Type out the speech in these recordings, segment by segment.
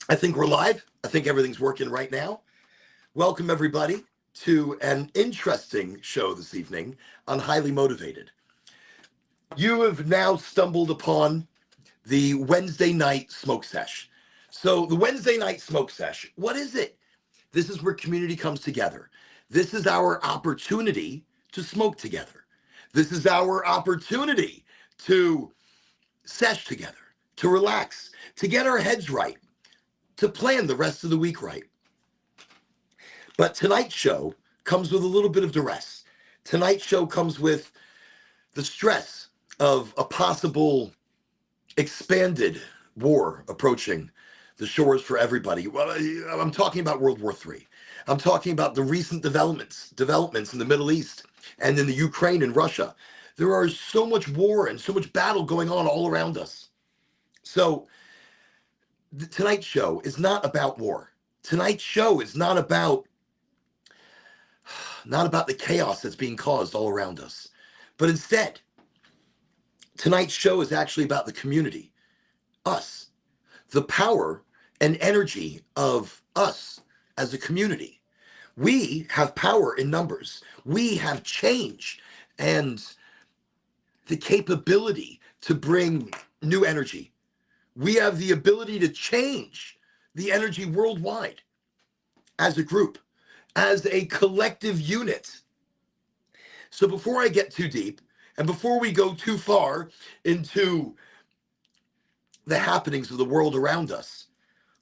I think we're live. I think everything's working right now. Welcome, everybody, to an interesting show this evening on Highly Motivated. You have now stumbled upon the Wednesday night smoke sesh. So, the Wednesday night smoke sesh, what is it? This is where community comes together. This is our opportunity to smoke together. This is our opportunity to sesh together, to relax, to get our heads right, to plan the rest of the week right. But tonight's show comes with a little bit of duress. Tonight's show comes with the stress of a possible expanded war approaching the shores for everybody. Well, I'm talking about World War III. I'm talking about the recent developments in the Middle East and in the Ukraine and Russia. There are so much war and so much battle going on all around us. So tonight's show is not about war. Tonight's show is not about the chaos that's being caused all around us. But instead, tonight's show is actually about the community, us, the power and energy of us as a community. We have power in numbers. We have change and the capability to bring new energy. We have the ability to change the energy worldwide as a group, as a collective unit. So before I get too deep and before we go too far into the happenings of the world around us,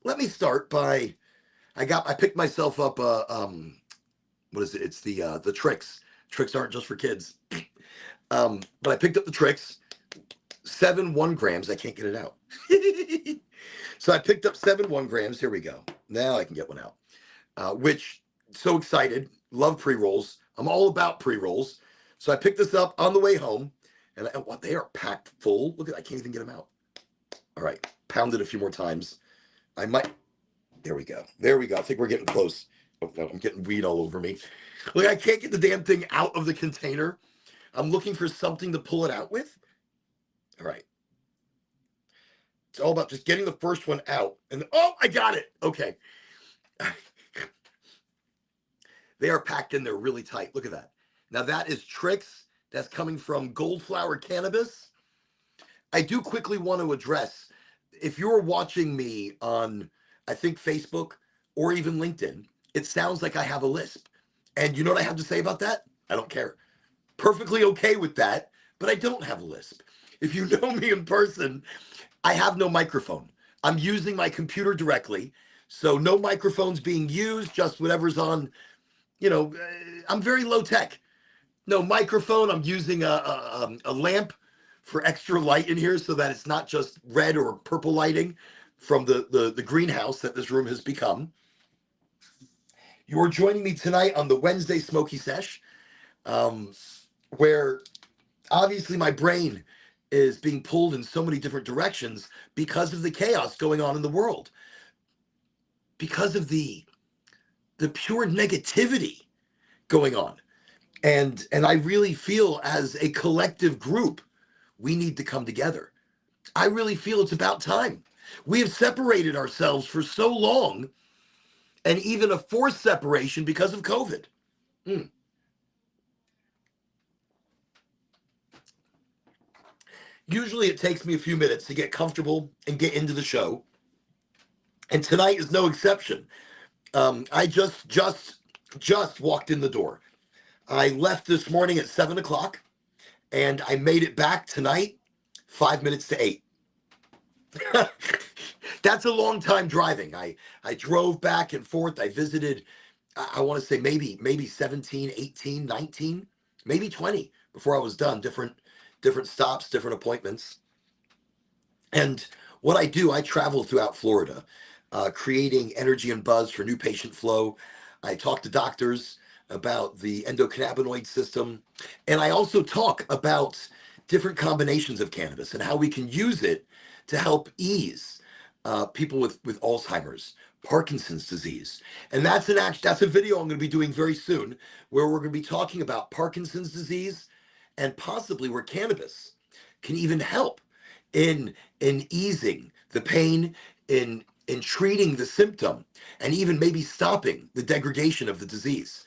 let me start by, I picked myself up what is it? It's the Tricks. Tricks aren't just for kids. But I picked up the Tricks, 7 1 grams. I can't get it out. So I picked up 7 1 grams. Here we go. Now I can get one out. Which, so excited. Love pre-rolls. I'm all about pre-rolls. So I picked this up on the way home. And they are packed full. Look at, I can't even get them out. All right. Pound it a few more times. I might. There we go. There we go. I think we're getting close. Oh, no, I'm getting weed all over me. Look, I can't get the damn thing out of the container. I'm looking for something to pull it out with. All right. It's all about just getting the first one out. And oh, I got it. Okay. They are packed in there really tight. Look at that. Now that is Tricks. That's coming from Goldflower Cannabis. I do quickly want to address, if you're watching me on, I think, Facebook or even LinkedIn, it sounds like I have a lisp. And you know what I have to say about that? I don't care. Perfectly okay with that, but I don't have a lisp. If you know me in person, I have no microphone. I'm using my computer directly, so no microphones being used, just whatever's on, I'm very low tech. No microphone, I'm using a lamp for extra light in here so that it's not just red or purple lighting from the greenhouse that this room has become. You are joining me tonight on the Wednesday Smoky Sesh, where obviously my brain is being pulled in so many different directions because of the chaos going on in the world, because of the pure negativity going on. And I really feel as a collective group, we need to come together. I really feel it's about time. We have separated ourselves for so long, and even a forced separation because of COVID. Usually it takes me a few minutes to get comfortable and get into the show. And tonight is no exception. I just walked in the door. I left this morning at 7 o'clock and I made it back tonight, 5 minutes to 8. That's a long time driving. I drove back and forth. I visited, I want to say maybe 17, 18, 19, maybe 20 before I was done. Different stops, different appointments. And what I do, I travel throughout Florida, creating energy and buzz for new patient flow. I talk to doctors about the endocannabinoid system. And I also talk about different combinations of cannabis and how we can use it to help ease people with Alzheimer's, Parkinson's disease. And that's a video I'm going to be doing very soon, where we're going to be talking about Parkinson's disease and possibly where cannabis can even help in easing the pain in treating the symptom and even maybe stopping the degradation of the disease.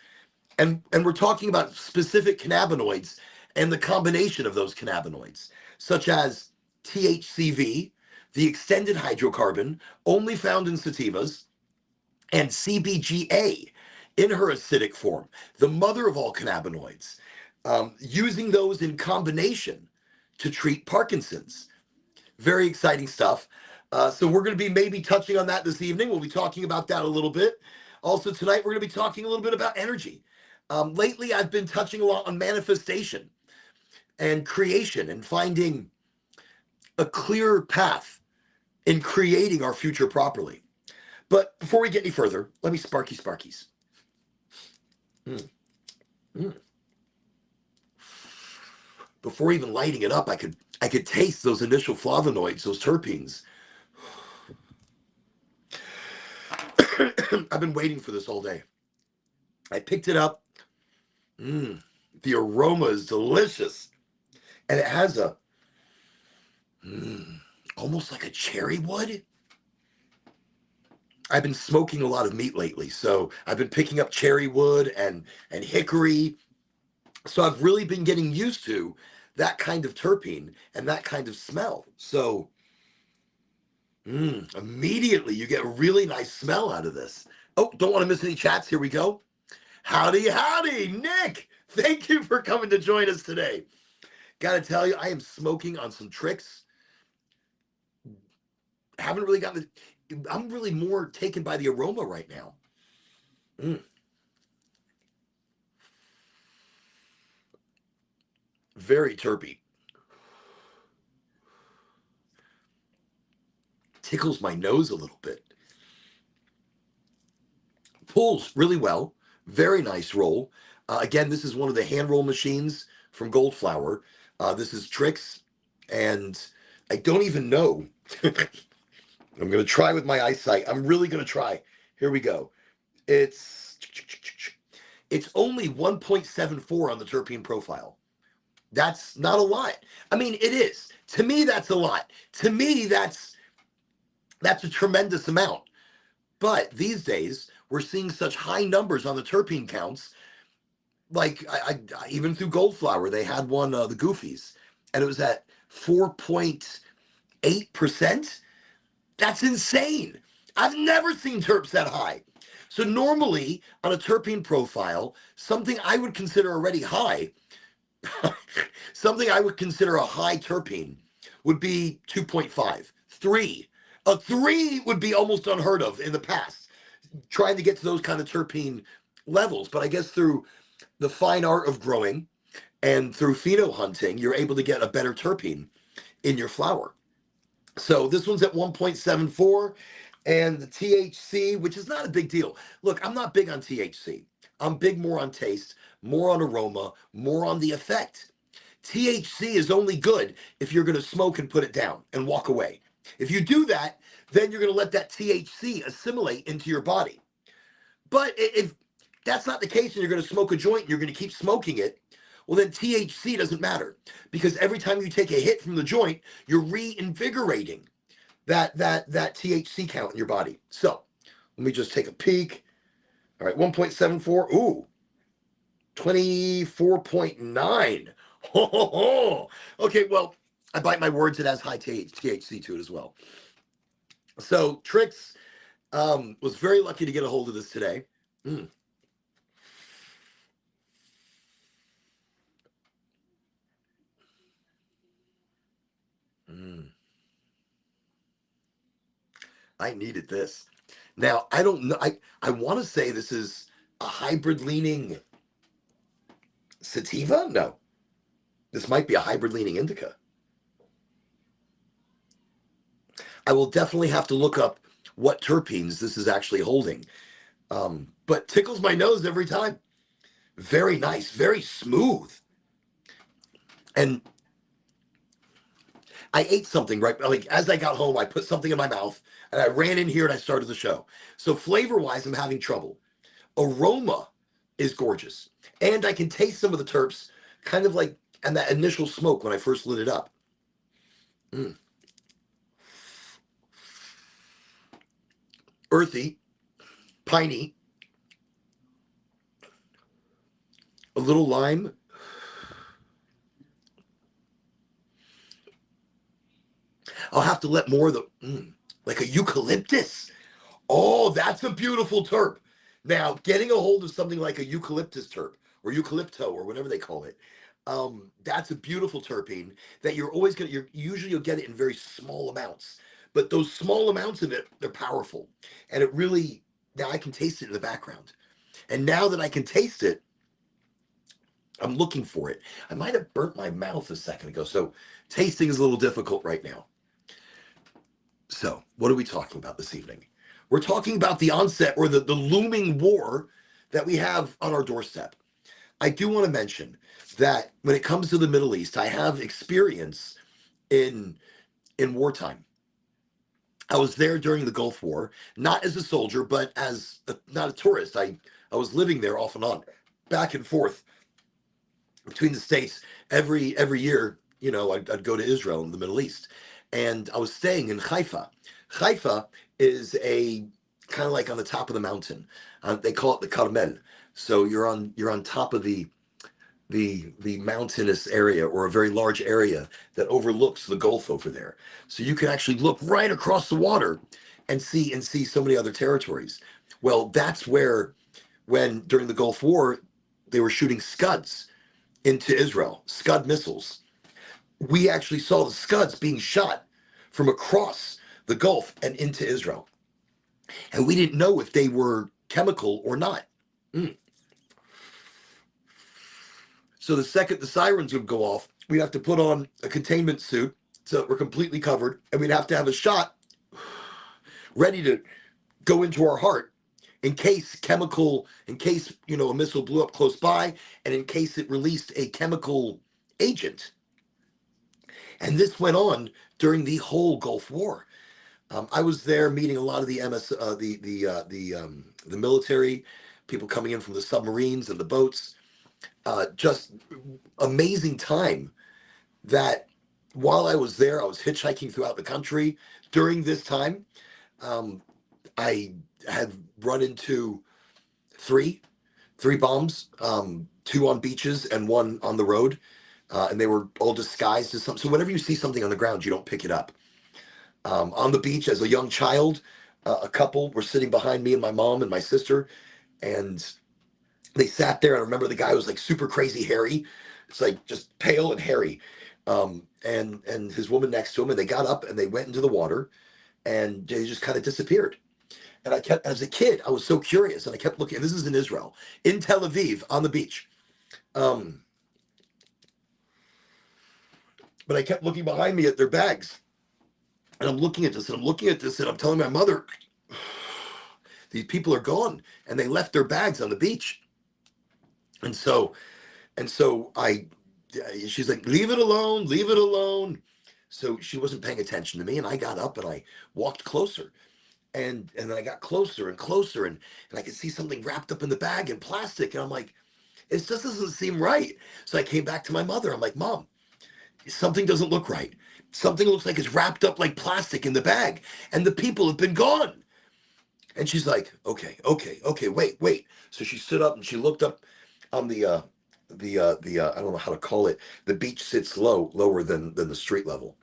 And we're talking about specific cannabinoids and the combination of those cannabinoids, such as THCV, the extended hydrocarbon only found in sativas, and CBGA in her acidic form, the mother of all cannabinoids, using those in combination to treat Parkinson's. Very exciting stuff. So we're going to be maybe touching on that this evening. We'll be talking about that a little bit. Also tonight, we're going to be talking a little bit about energy. Lately, I've been touching a lot on manifestation and creation and finding a clear path in creating our future properly. But before we get any further, let me Sparkies. Mm. Mm. Before even lighting it up, I could taste those initial flavonoids, those terpenes. I've been waiting for this all day. I picked it up. The aroma is delicious. And it has a almost like a cherry wood. I've been smoking a lot of meat lately, so I've been picking up cherry wood and hickory. So I've really been getting used to that kind of terpene and that kind of smell. So immediately you get a really nice smell out of this. Oh, don't want to miss any chats. Here we go. Howdy, Nick. Thank you for coming to join us today. Gotta tell you, I am smoking on some tricks. Haven't really gotten I'm really more taken by the aroma right now. Very terpy. Tickles my nose a little bit. Pulls really well. Very nice roll. Again, this is one of the hand roll machines from Goldflower. This is Tricks, and I don't even know. I'm going to try with my eyesight. I'm really going to try. Here we go. It's only 1.74 on the terpene profile. That's not a lot. I mean, it is. To me, that's a lot. To me, that's a tremendous amount. But these days, we're seeing such high numbers on the terpene counts. Like, I even through Goldflower, they had one, the Goofies, and it was at 4.8%. That's insane. I've never seen terps that high. So normally on a terpene profile, something I would consider already high, something I would consider a high terpene would be 2.5, 3. A 3 would be almost unheard of in the past, trying to get to those kind of terpene levels. But I guess through the fine art of growing and through pheno hunting, you're able to get a better terpene in your flower. So this one's at 1.74, and the THC, which is not a big deal. Look, I'm not big on THC. I'm big more on taste, more on aroma, more on the effect. THC is only good if you're going to smoke and put it down and walk away. If you do that, then you're going to let that THC assimilate into your body. But if that's not the case and you're going to smoke a joint and you're going to keep smoking it, well, then THC doesn't matter, because every time you take a hit from the joint, you're reinvigorating that THC count in your body. So let me just take a peek. All right, 1.74. Ooh, 24.9. Ho, ho, ho. Okay, well, I bite my words. It has high THC to it as well. So Tricks was very lucky to get a hold of this today. I needed this. Now, I don't know. I want to say this is a hybrid leaning sativa. No, this might be a hybrid leaning indica. I will definitely have to look up what terpenes this is actually holding. But tickles my nose every time. Very nice, very smooth. And I ate something, right? Like as I got home, I put something in my mouth and I ran in here and I started the show. So flavor-wise, I'm having trouble. Aroma is gorgeous. And I can taste some of the terps, kind of like, and that initial smoke when I first lit it up. earthy, piney, a little lime. I'll have to let more of the, like a eucalyptus. Oh, that's a beautiful terp. Now, getting a hold of something like a eucalyptus terp or eucalypto or whatever they call it, that's a beautiful terpene that you're always going to, usually you'll get it in very small amounts. But those small amounts of it, they're powerful. And it really, now I can taste it in the background. And now that I can taste it, I'm looking for it. I might have burnt my mouth a second ago. So tasting is a little difficult right now. So, what are we talking about this evening? We're talking about the onset or the looming war that we have on our doorstep. I do want to mention that when it comes to the Middle East, I have experience in wartime. I was there during the Gulf War, not as a soldier, but as not a tourist. I was living there off and on, back and forth between the states every year. You know, I'd go to Israel and the Middle East, and I was staying in Haifa. Haifa is a kind of like on the top of the mountain. They call it the Carmel. So you're on top of the mountainous area or a very large area that overlooks the Gulf over there. So you can actually look right across the water and see so many other territories. Well, that's where when during the Gulf War they were shooting Scuds into Israel, Scud missiles. We actually saw the Scuds being shot from across the Gulf and into Israel. And we didn't know if they were chemical or not. So the second the sirens would go off, we'd have to put on a containment suit so that we're completely covered, and we'd have to have a shot ready to go into our heart in case a missile blew up close by, and in case it released a chemical agent. And this went on during the whole Gulf War. I was there meeting a lot of the the military people coming in from the submarines and the boats. Just amazing time that while I was there, I was hitchhiking throughout the country. During this time, I had run into three bombs, two on beaches and one on the road, and they were all disguised as something. So whenever you see something on the ground, you don't pick it up. On the beach as a young child, a couple were sitting behind me and my mom and my sister, and they sat there. And I remember the guy was like super crazy hairy. It's like just pale and hairy. And his woman next to him, and they got up and they went into the water and they just kind of disappeared. And I kept, as a kid, I was so curious and I kept looking. This is in Israel, in Tel Aviv on the beach. But I kept looking behind me at their bags. And I'm looking at this and I'm looking at this and I'm telling my mother, these people are gone and they left their bags on the beach. And so she's like, leave it alone, leave it alone. So she wasn't paying attention to me, and I got up and I walked closer, and then I got closer and closer, and I could see something wrapped up in the bag in plastic, and I'm like, it just doesn't seem right. So I came back to my mother. I'm like, Mom, something doesn't look right. Something looks like it's wrapped up like plastic in the bag, and the people have been gone. And she's like, okay, wait. So she stood up and she looked up on the I don't know how to call it. The beach sits lower than the street level,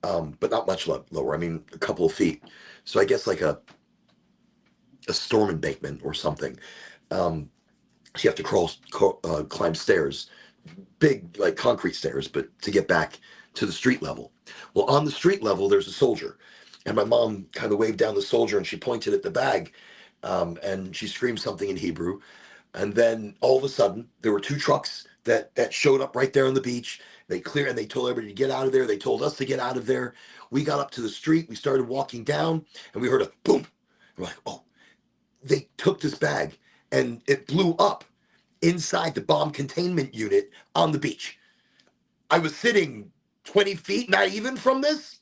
but not much lower. I mean, a couple of feet. So I guess like a storm embankment or something. So you have to climb stairs, big like concrete stairs, but to get back to the street level. Well, on the street level, there's a soldier, and my mom kind of waved down the soldier, and she pointed at the bag, and she screamed something in Hebrew. And then all of a sudden, there were two trucks that showed up right there on the beach. They told everybody to get out of there. They told us to get out of there. We got up to the street. We started walking down, and we heard a boom. We're like, oh, they took this bag, and it blew up inside the bomb containment unit on the beach. I was sitting 20 feet, not even from this.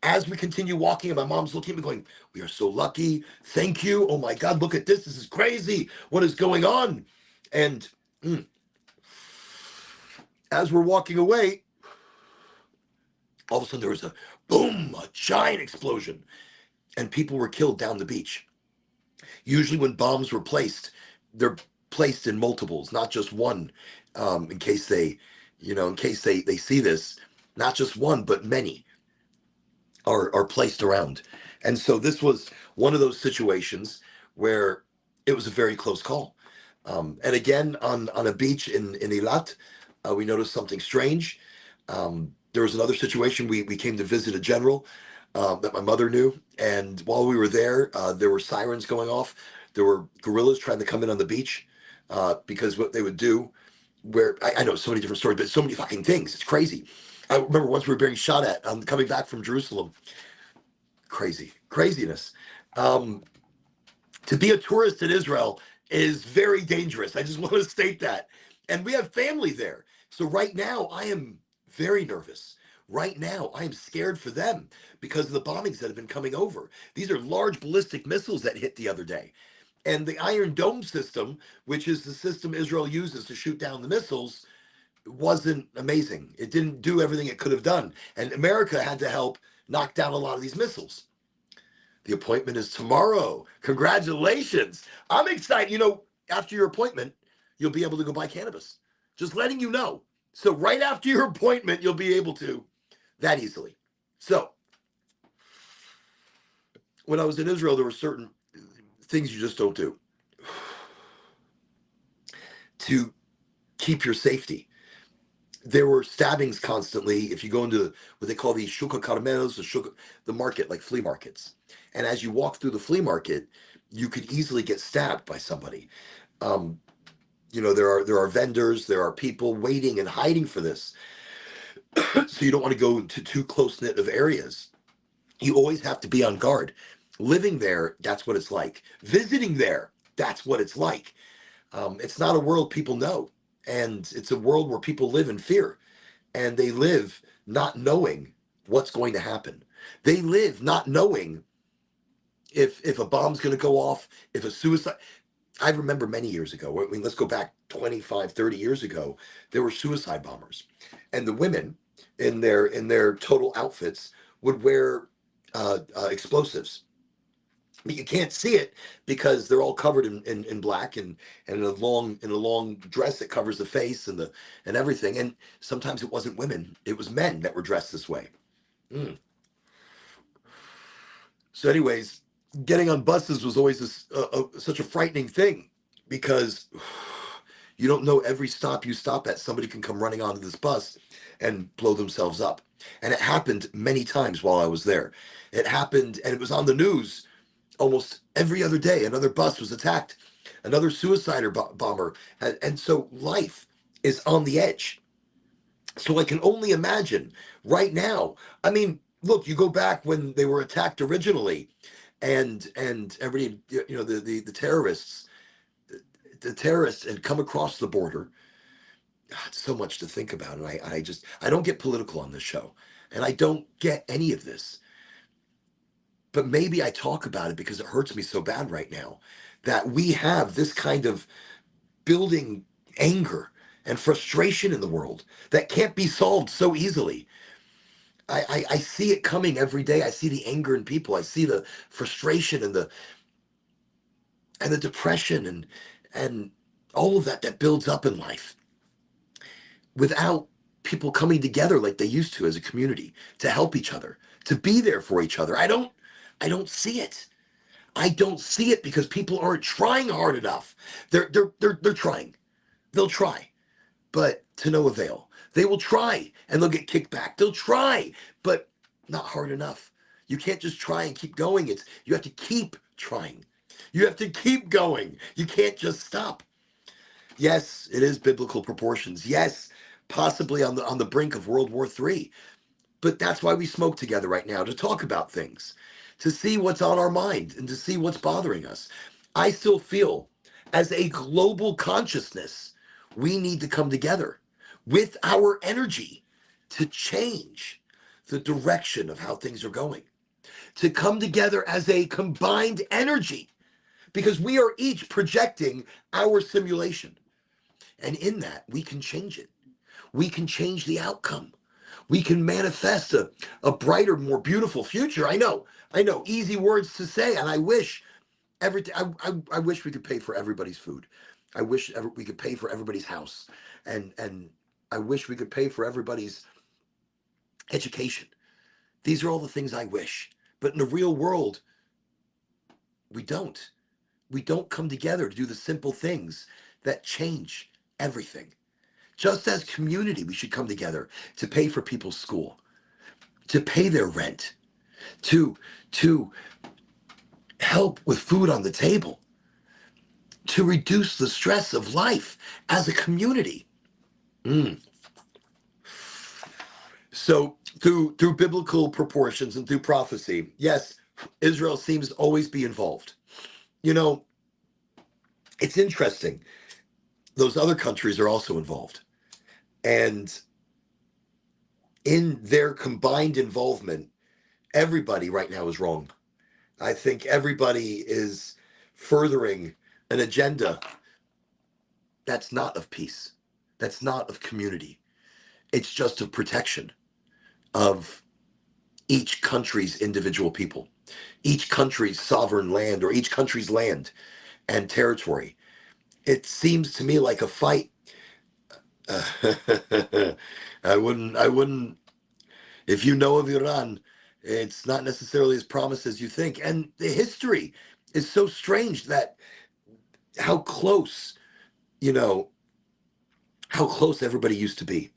As we continue walking, and my mom's looking at me going, we are so lucky. Thank you. Oh my God, look at this. This is crazy. What is going on? And as we're walking away, all of a sudden there was a boom, a giant explosion. and people were killed down the beach. Usually when bombs were placed, they're placed in multiples, not just one, in case they, in case they see this, not just one, but many are placed around. And so this was one of those situations where it was a very close call. And again, on a beach in Eilat, we noticed something strange. There was another situation. We came to visit a general that my mother knew. And while we were there were sirens going off. There were guerrillas trying to come in on the beach because what they would do, where I know so many different stories, but so many fucking things. It's crazy. I remember once we were being shot at coming back from Jerusalem. Craziness. Um, to be a tourist in Israel is very dangerous. I just want to state that. And we have family there. So right now, I am very nervous. Right now, I am scared for them because of the bombings that have been coming over. These are large ballistic missiles that hit the other day. And the Iron Dome system, which is the system Israel uses to shoot down the missiles, wasn't amazing. It didn't do everything it could have done. And America had to help knock down a lot of these missiles. The appointment is tomorrow. Congratulations. I'm excited. After your appointment, you'll be able to go buy cannabis. Just letting you know. So right after your appointment, you'll be able to that easily. So when I was in Israel, there were certain things you just don't do to keep your safety. There were stabbings constantly. If you go into what they call the shuka caramelos, the market, like flea markets, and as you walk through the flea market, you could easily get stabbed by somebody. There are vendors, there are people waiting and hiding for this. So you don't want to go to too close knit of areas. You always have to be on guard. Living there, that's what it's like. Visiting there, that's what it's like. It's not a world people know. And it's a world where people live in fear. And they live not knowing what's going to happen. They live not knowing if a bomb's going to go off, if a suicide. I remember many years ago, I mean, let's go back 25, 30 years ago, there were suicide bombers. And the women in their total outfits would wear explosives. But you can't see it because they're all covered in black and in a long dress that covers the face and everything. And sometimes it wasn't women, it was men that were dressed this way. So anyways, getting on buses was always such a frightening thing because you don't know every stop you stop at, somebody can come running onto this bus and blow themselves up. And it happened many times while I was there. It happened, and it was on the news almost every other day. Another bus was attacked, another suicide bomber. And so life is on the edge. So I can only imagine right now. I mean, look, you go back when they were attacked originally, and everybody, the terrorists had come across the border. So much to think about, and I don't get political on this show, and I don't get any of this. But maybe I talk about it because it hurts me so bad right now that we have this kind of building anger and frustration in the world that can't be solved so easily. I see it coming every day. I see the anger in people. I see the frustration and the depression and all of that builds up in life without people coming together like they used to as a community to help each other, to be there for each other. I don't see it. I don't see it because people aren't trying hard enough. They're trying. They'll try, but to no avail. They will try and they'll get kicked back. They'll try, but not hard enough. You can't just try and keep going. You have to keep trying. You have to keep going. You can't just stop. Yes, it is biblical proportions. Yes, possibly on the brink of World War III. But that's why we smoke together right now, to talk about things, to see what's on our mind and to see what's bothering us. I still feel as a global consciousness, we need to come together with our energy to change the direction of how things are going, to come together as a combined energy, because we are each projecting our simulation. And in that, we can change it. We can change the outcome. We can manifest a brighter, more beautiful future. I know, easy words to say, and I wish I wish we could pay for everybody's food. I wish we could pay for everybody's house, and I wish we could pay for everybody's education. These are all the things I wish, but in the real world, we don't. We don't come together to do the simple things that change everything. Just as community, we should come together to pay for people's school, to pay their rent, to to help with food on the table, to reduce the stress of life as a community. Mm. So through biblical proportions and through prophecy, yes, Israel seems to always be involved. You know, it's interesting. Those other countries are also involved. And in their combined involvement, everybody right now is wrong. I think everybody is furthering an agenda that's not of peace, that's not of community. It's just of protection of each country's individual people, each country's sovereign land, or each country's land and territory. It seems to me like a fight. I wouldn't, if you know of Iran, it's not necessarily as promised as you think. And the history is so strange that how close, you know, how close everybody used to be.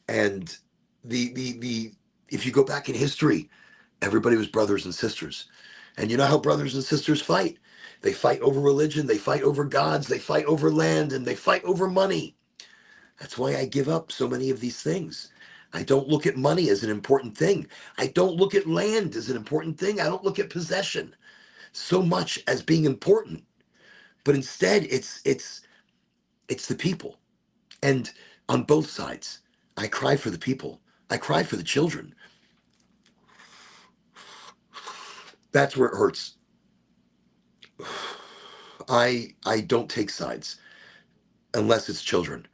And the if you go back in history, everybody was brothers and sisters. And you know how brothers and sisters fight? They fight over religion, they fight over gods, they fight over land, and they fight over money. That's why I give up so many of these things. I don't look at money as an important thing. I don't look at land as an important thing. I don't look at possession so much as being important. But instead, it's the people. And on both sides, I cry for the people. I cry for the children. That's where it hurts. I don't take sides unless it's children.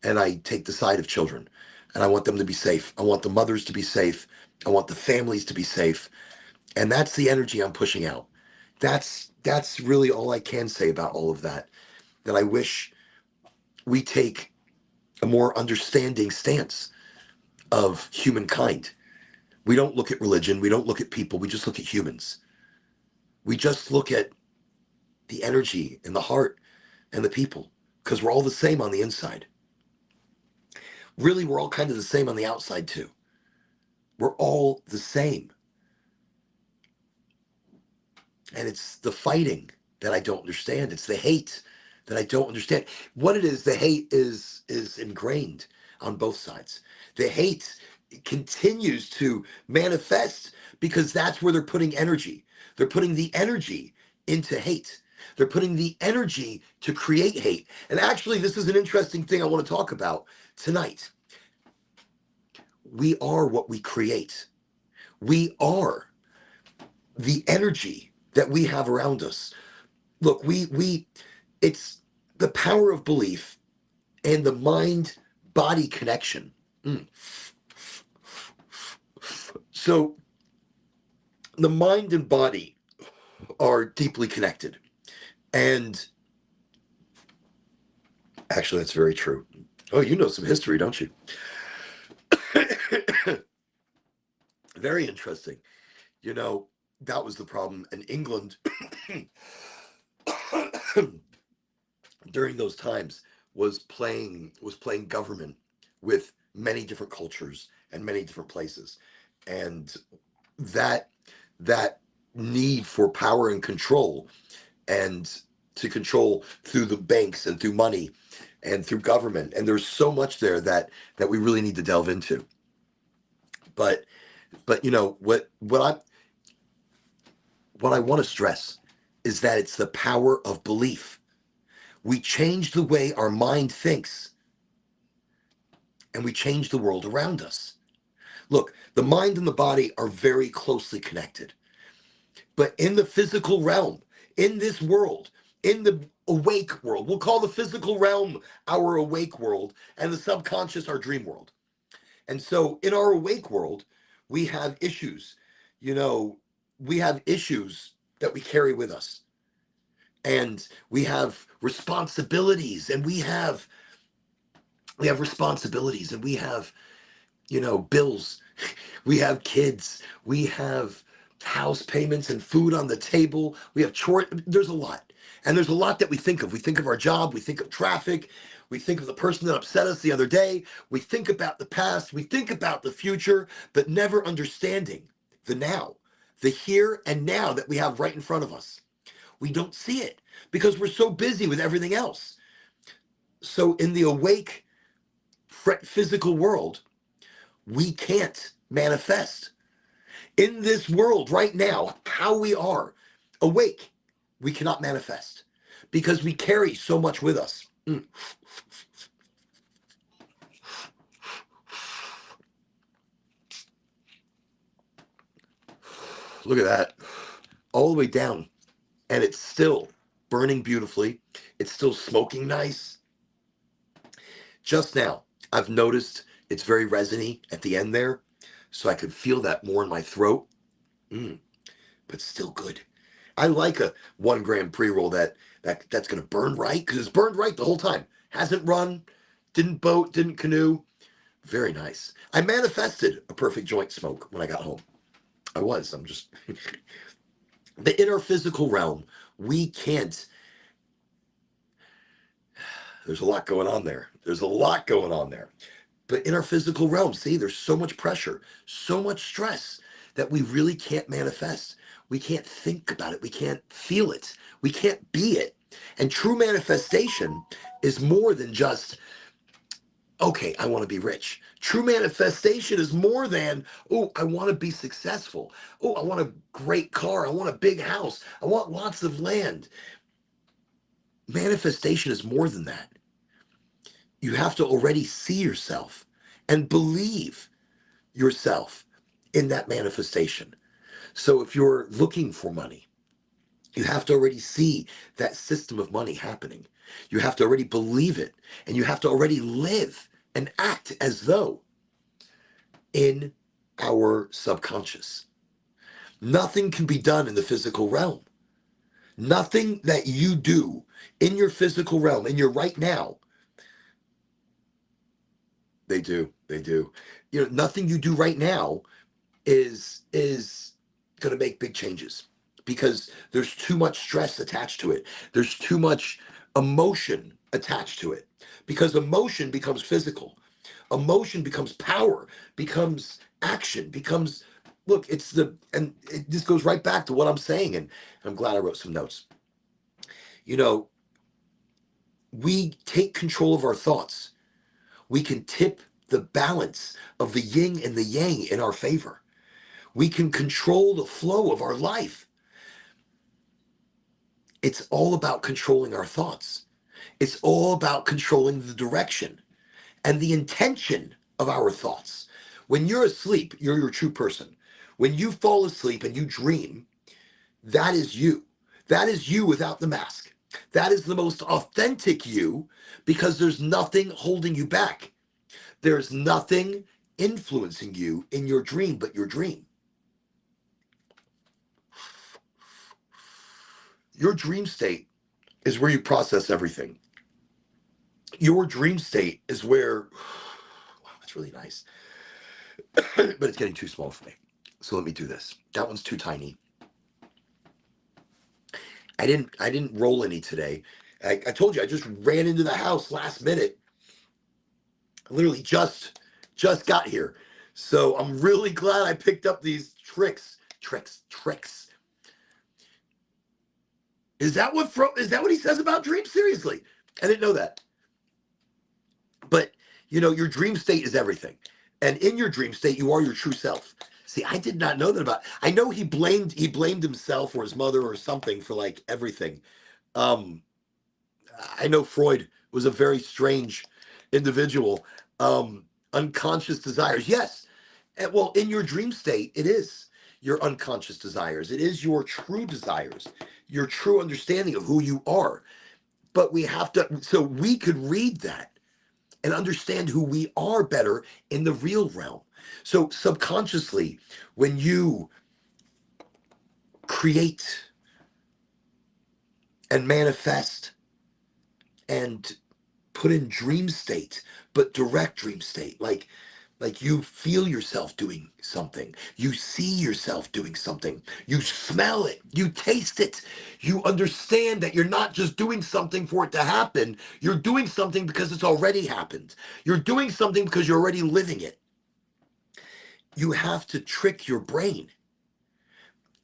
And I take the side of children. And I want them to be safe. I want the mothers to be safe. I want the families to be safe. And that's the energy I'm pushing out. That's really all I can say about all of that. That I wish we take a more understanding stance of humankind. We don't look at religion, we don't look at people, we just look at humans. We just look at the energy and the heart and the people, because we're all the same on the inside. Really, we're all kind of the same on the outside too. We're all the same. And it's the fighting that I don't understand. It's the hate that I don't understand. What it is, the hate is ingrained on both sides. The hate continues to manifest because that's where they're putting energy. They're putting the energy into hate. They're putting the energy to create hate. And actually, this is an interesting thing I want to talk about tonight. We are what we create. We are the energy that we have around us. Look, it's the power of belief and the mind body connection. So the mind and body are deeply connected. And actually, that's very true. Oh, you know some history, don't you? Very interesting. You know, that was the problem in England during those times was playing government with many different cultures and many different places. And that that need for power and control, and to control through the banks and through money and through government, and there's so much there that we really need to delve into. But you know what I want to stress is that it's the power of belief. We change the way our mind thinks, and we change the world around us. Look, the mind and the body are very closely connected. But in the physical realm, in this world, in the awake world, we'll call the physical realm our awake world, and the subconscious our dream world. And so in our awake world, we have issues. You know, we have issues that we carry with us. And we have responsibilities, and we have responsibilities, and we have, bills. We have kids. We have house payments and food on the table. We have chores. There's a lot. And there's a lot that we think of. We think of our job. We think of traffic. We think of the person that upset us the other day. We think about the past. We think about the future, but never understanding the now, the here and now that we have right in front of us. We don't see it because we're so busy with everything else. So in the awake physical world, we can't manifest. In this world right now, how we are awake, we cannot manifest because we carry so much with us. Look at that. All the way down. And it's still burning beautifully. It's still smoking nice. Just now, I've noticed it's very resiny at the end there. So I could feel that more in my throat. But still good. I like a 1 gram pre-roll that's gonna burn right, because it's burned right the whole time. Hasn't run, didn't boat, didn't canoe. Very nice. I manifested a perfect joint smoke when I got home. I'm just the inner physical realm. We can't. There's a lot going on there. There's a lot going on there. But in our physical realm, see, there's so much pressure, so much stress that we really can't manifest. We can't think about it. We can't feel it. We can't be it. And true manifestation is more than just, okay, I want to be rich. True manifestation is more than, oh, I want to be successful. Oh, I want a great car. I want a big house. I want lots of land. Manifestation is more than that. You have to already see yourself and believe yourself in that manifestation. So if you're looking for money, you have to already see that system of money happening. You have to already believe it, and you have to already live and act as though in our subconscious. Nothing can be done in the physical realm. Nothing that you do in your physical realm, in your right now, they do. Nothing you do right now is going to make big changes because there's too much stress attached to it. There's too much emotion attached to it because emotion becomes physical. Emotion becomes power, becomes action, becomes look, this goes right back to what I'm saying, and I'm glad I wrote some notes. We take control of our thoughts. We can tip the balance of the yin and the yang in our favor. We can control the flow of our life. It's all about controlling our thoughts. It's all about controlling the direction and the intention of our thoughts. When you're asleep, you're your true person. When you fall asleep and you dream, that is you. That is you without the mask. That is the most authentic you because there's nothing holding you back. There's nothing influencing you in your dream but your dream. Your dream state is where you process everything. Your dream state is where, wow, that's really nice. But it's getting too small for me. So let me do this. That one's too tiny. I didn't roll any today. I told you I just ran into the house last minute. I literally just got here. So I'm really glad I picked up these tricks. Is that what he says about dreams? Seriously. I didn't know that. But your dream state is everything. And in your dream state, you are your true self. See, I did not know that about. I know he blamed himself or his mother or something for like everything. I know Freud was a very strange individual. Unconscious desires, yes. And, well, in your dream state, it is your unconscious desires. It is your true desires, your true understanding of who you are. But we have to. So we could read that and understand who we are better in the real realm. So subconsciously, when you create and manifest and put in dream state, but direct dream state, like you feel yourself doing something, you see yourself doing something, you smell it, you taste it, you understand that you're not just doing something for it to happen, you're doing something because it's already happened, you're doing something because you're already living it. You have to trick your brain.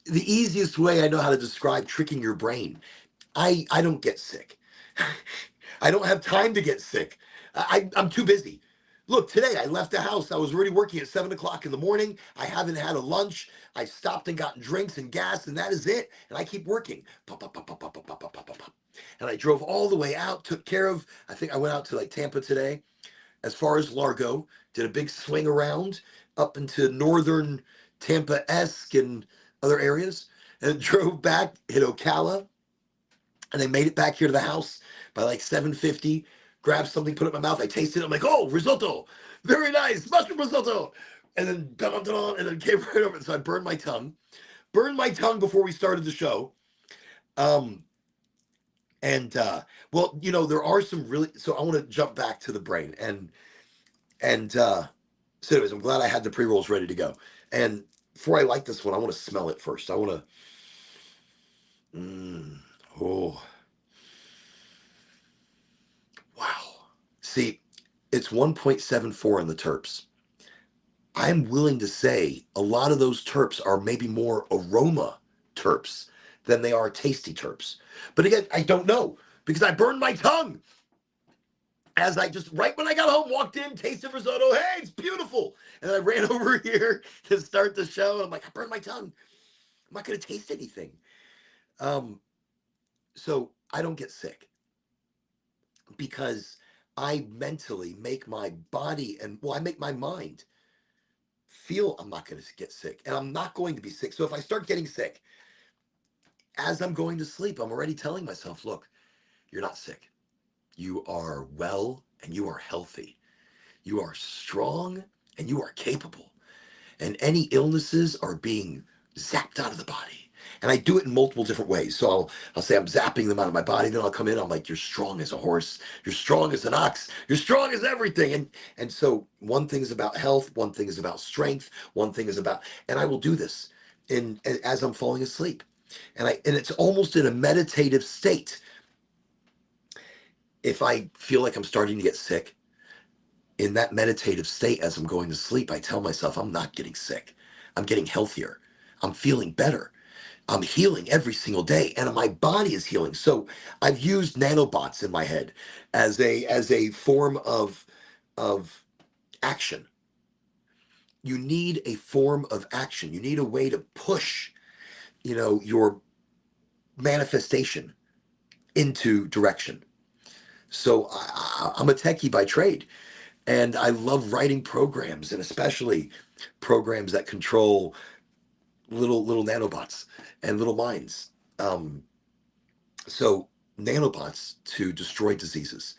The easiest way I know how to describe tricking your brain, I don't get sick. I don't have time to get sick. I'm too busy. Look, today I left the house. I was already working at 7 o'clock in the morning. I haven't had a lunch. I stopped and gotten drinks and gas, and that is it. And I keep working. Pop, pop, pop, pop, pop, pop, pop, pop, pop, pop, pop. And I drove all the way out, took care of, I think I went out to like Tampa today, as far as Largo, did a big swing around up into northern Tampa-esque and other areas, and drove back, hit Ocala, and I made it back here to the house by like 7:50. Grabbed something, put it in my mouth. I tasted it. I'm like, oh, risotto, very nice, mushroom risotto. And then dun dun dun, and then came right over. So I burned my tongue, before we started the show. Um, and well, there are some really. So I want to jump back to the brain, and so anyways, I'm glad I had the pre rolls ready to go. And before I light this one, I want to smell it first. I want to. Oh. Wow. See, it's 1.74 in the terps. I'm willing to say a lot of those terps are maybe more aroma terps than they are tasty terps. But again, I don't know because I burned my tongue as I just, right when I got home, walked in, tasted risotto. Hey, it's beautiful. And I ran over here to start the show. And I'm like, I burned my tongue. I'm not going to taste anything. So I don't get sick because I mentally make my body I make my mind feel I'm not going to get sick and I'm not going to be sick. So if I start getting sick as I'm going to sleep, I'm already telling myself, look, you're not sick. You are well and you are healthy. You are strong and you are capable. And any illnesses are being zapped out of the body. And I do it in multiple different ways. So I'll say I'm zapping them out of my body. Then I'll come in. I'm like, you're strong as a horse. You're strong as an ox. You're strong as everything. And so one thing is about health. One thing is about strength. One thing is about, and I will do this as I'm falling asleep. And it's almost in a meditative state. If I feel like I'm starting to get sick, in that meditative state as I'm going to sleep, I tell myself I'm not getting sick. I'm getting healthier. I'm feeling better. I'm healing every single day and my body is healing. So I've used nanobots in my head as a form of action. You need a form of action. You need a way to push, your manifestation into direction. So I'm a techie by trade. And I love writing programs, and especially programs that control little nanobots and little minds. Um, so nanobots to destroy diseases.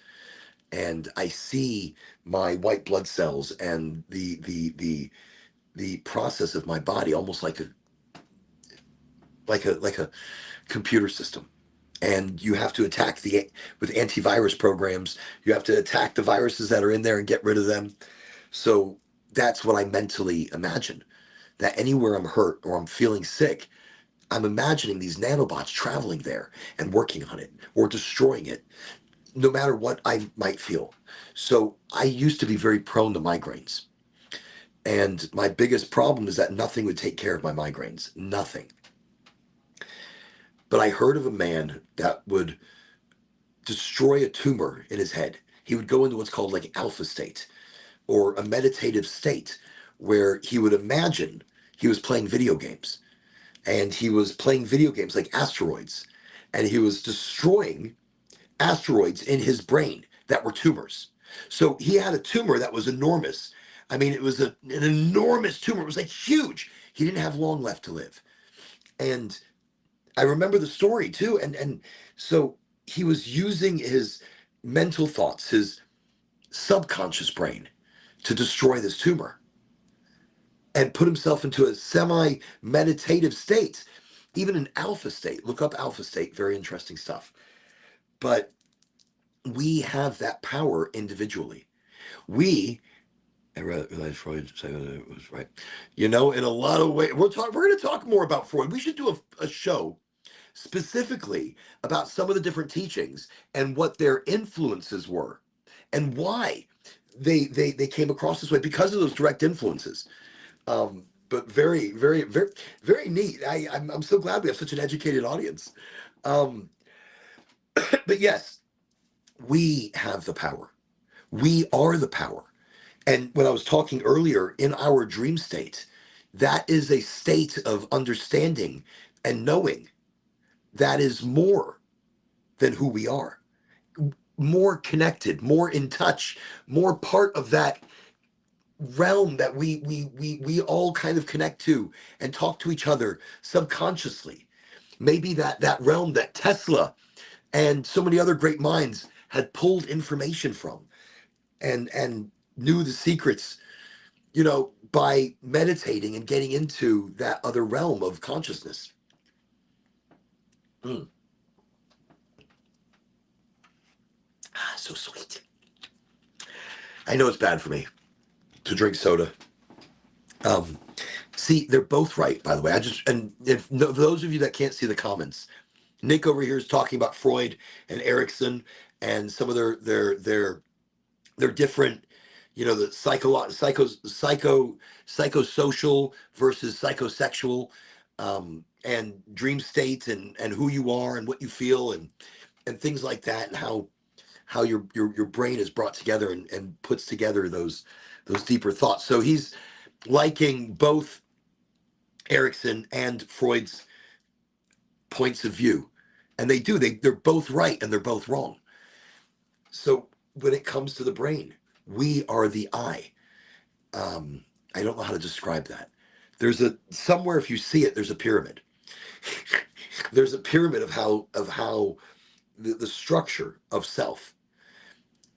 And I see my white blood cells and the process of my body almost like a computer system. And you have to attack with antivirus programs. You have to attack the viruses that are in there and get rid of them. So that's what I mentally imagine, that anywhere I'm hurt or I'm feeling sick, I'm imagining these nanobots traveling there and working on it or destroying it, no matter what I might feel. So I used to be very prone to migraines. And my biggest problem is that nothing would take care of my migraines. Nothing. But I heard of a man that would destroy a tumor in his head. He would go into what's called like alpha state or a meditative state where he would imagine he was playing video games and he was playing video games like asteroids and he was destroying asteroids in his brain that were tumors. So he had a tumor that was enormous. I mean, it was an enormous tumor. It was like huge. He didn't have long left to live. And I remember the story too. And so he was using his mental thoughts, subconscious brain to destroy this tumor and put himself into a semi meditative state, even an alpha state. Look up alpha state, very interesting stuff. But we have that power individually. We, I realized Freud said it was right. In a lot of ways, we're going to talk more about Freud. We should do a show specifically about some of the different teachings and what their influences were and why they came across this way because of those direct influences. But very, very, very, very neat. I'm so glad we have such an educated audience. Um, but yes, we have the power. We are the power. And when I was talking earlier, in our dream state, that is a state of understanding and knowing that is more than who we are, more connected, more in touch, more part of that realm that we all kind of connect to and talk to each other subconsciously. Maybe that realm that Tesla and so many other great minds had pulled information from and knew the secrets, by meditating and getting into that other realm of consciousness. Mm. So sweet. I know it's bad for me to drink soda. See, they're both right, by the way. And if no, for those of you that can't see the comments, Nick over here is talking about Freud and Erickson and some of their different, the psychosocial versus psychosexual, and dream states and who you are and what you feel and things like that, and how your brain is brought together and puts together those deeper thoughts. So he's liking both Erickson and Freud's points of view, and they're both right and they're both wrong. So when it comes to the brain, we are the eye. I don't know how to describe that. There's somewhere, if you see it, there's a pyramid. There's a pyramid of how the structure of self.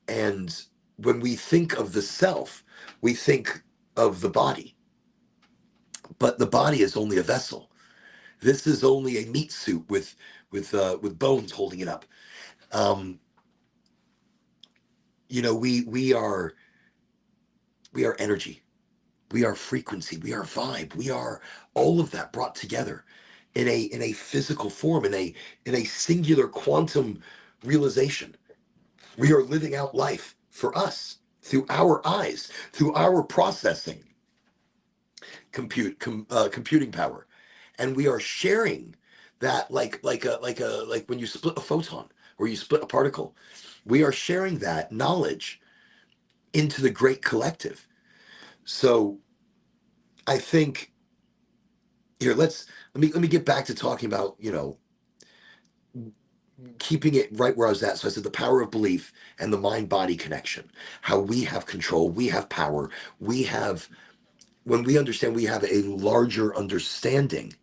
And when we think of the self, we think of the body, but the body is only a vessel. This is only a meat suit with bones holding it up. Um, we are energy, we are frequency, we are vibe, we are all of that brought together in a physical form, in a singular quantum realization. We are living out life for us through our eyes, through our processing computing power, and we are sharing that like when you split a photon or you split a particle. We are sharing that knowledge into the great collective. So I think here, let me get back to talking about, keeping it right where I was at. So I said the power of belief and the mind body connection, how we have control, we have power, we have, when we understand, we have a larger understanding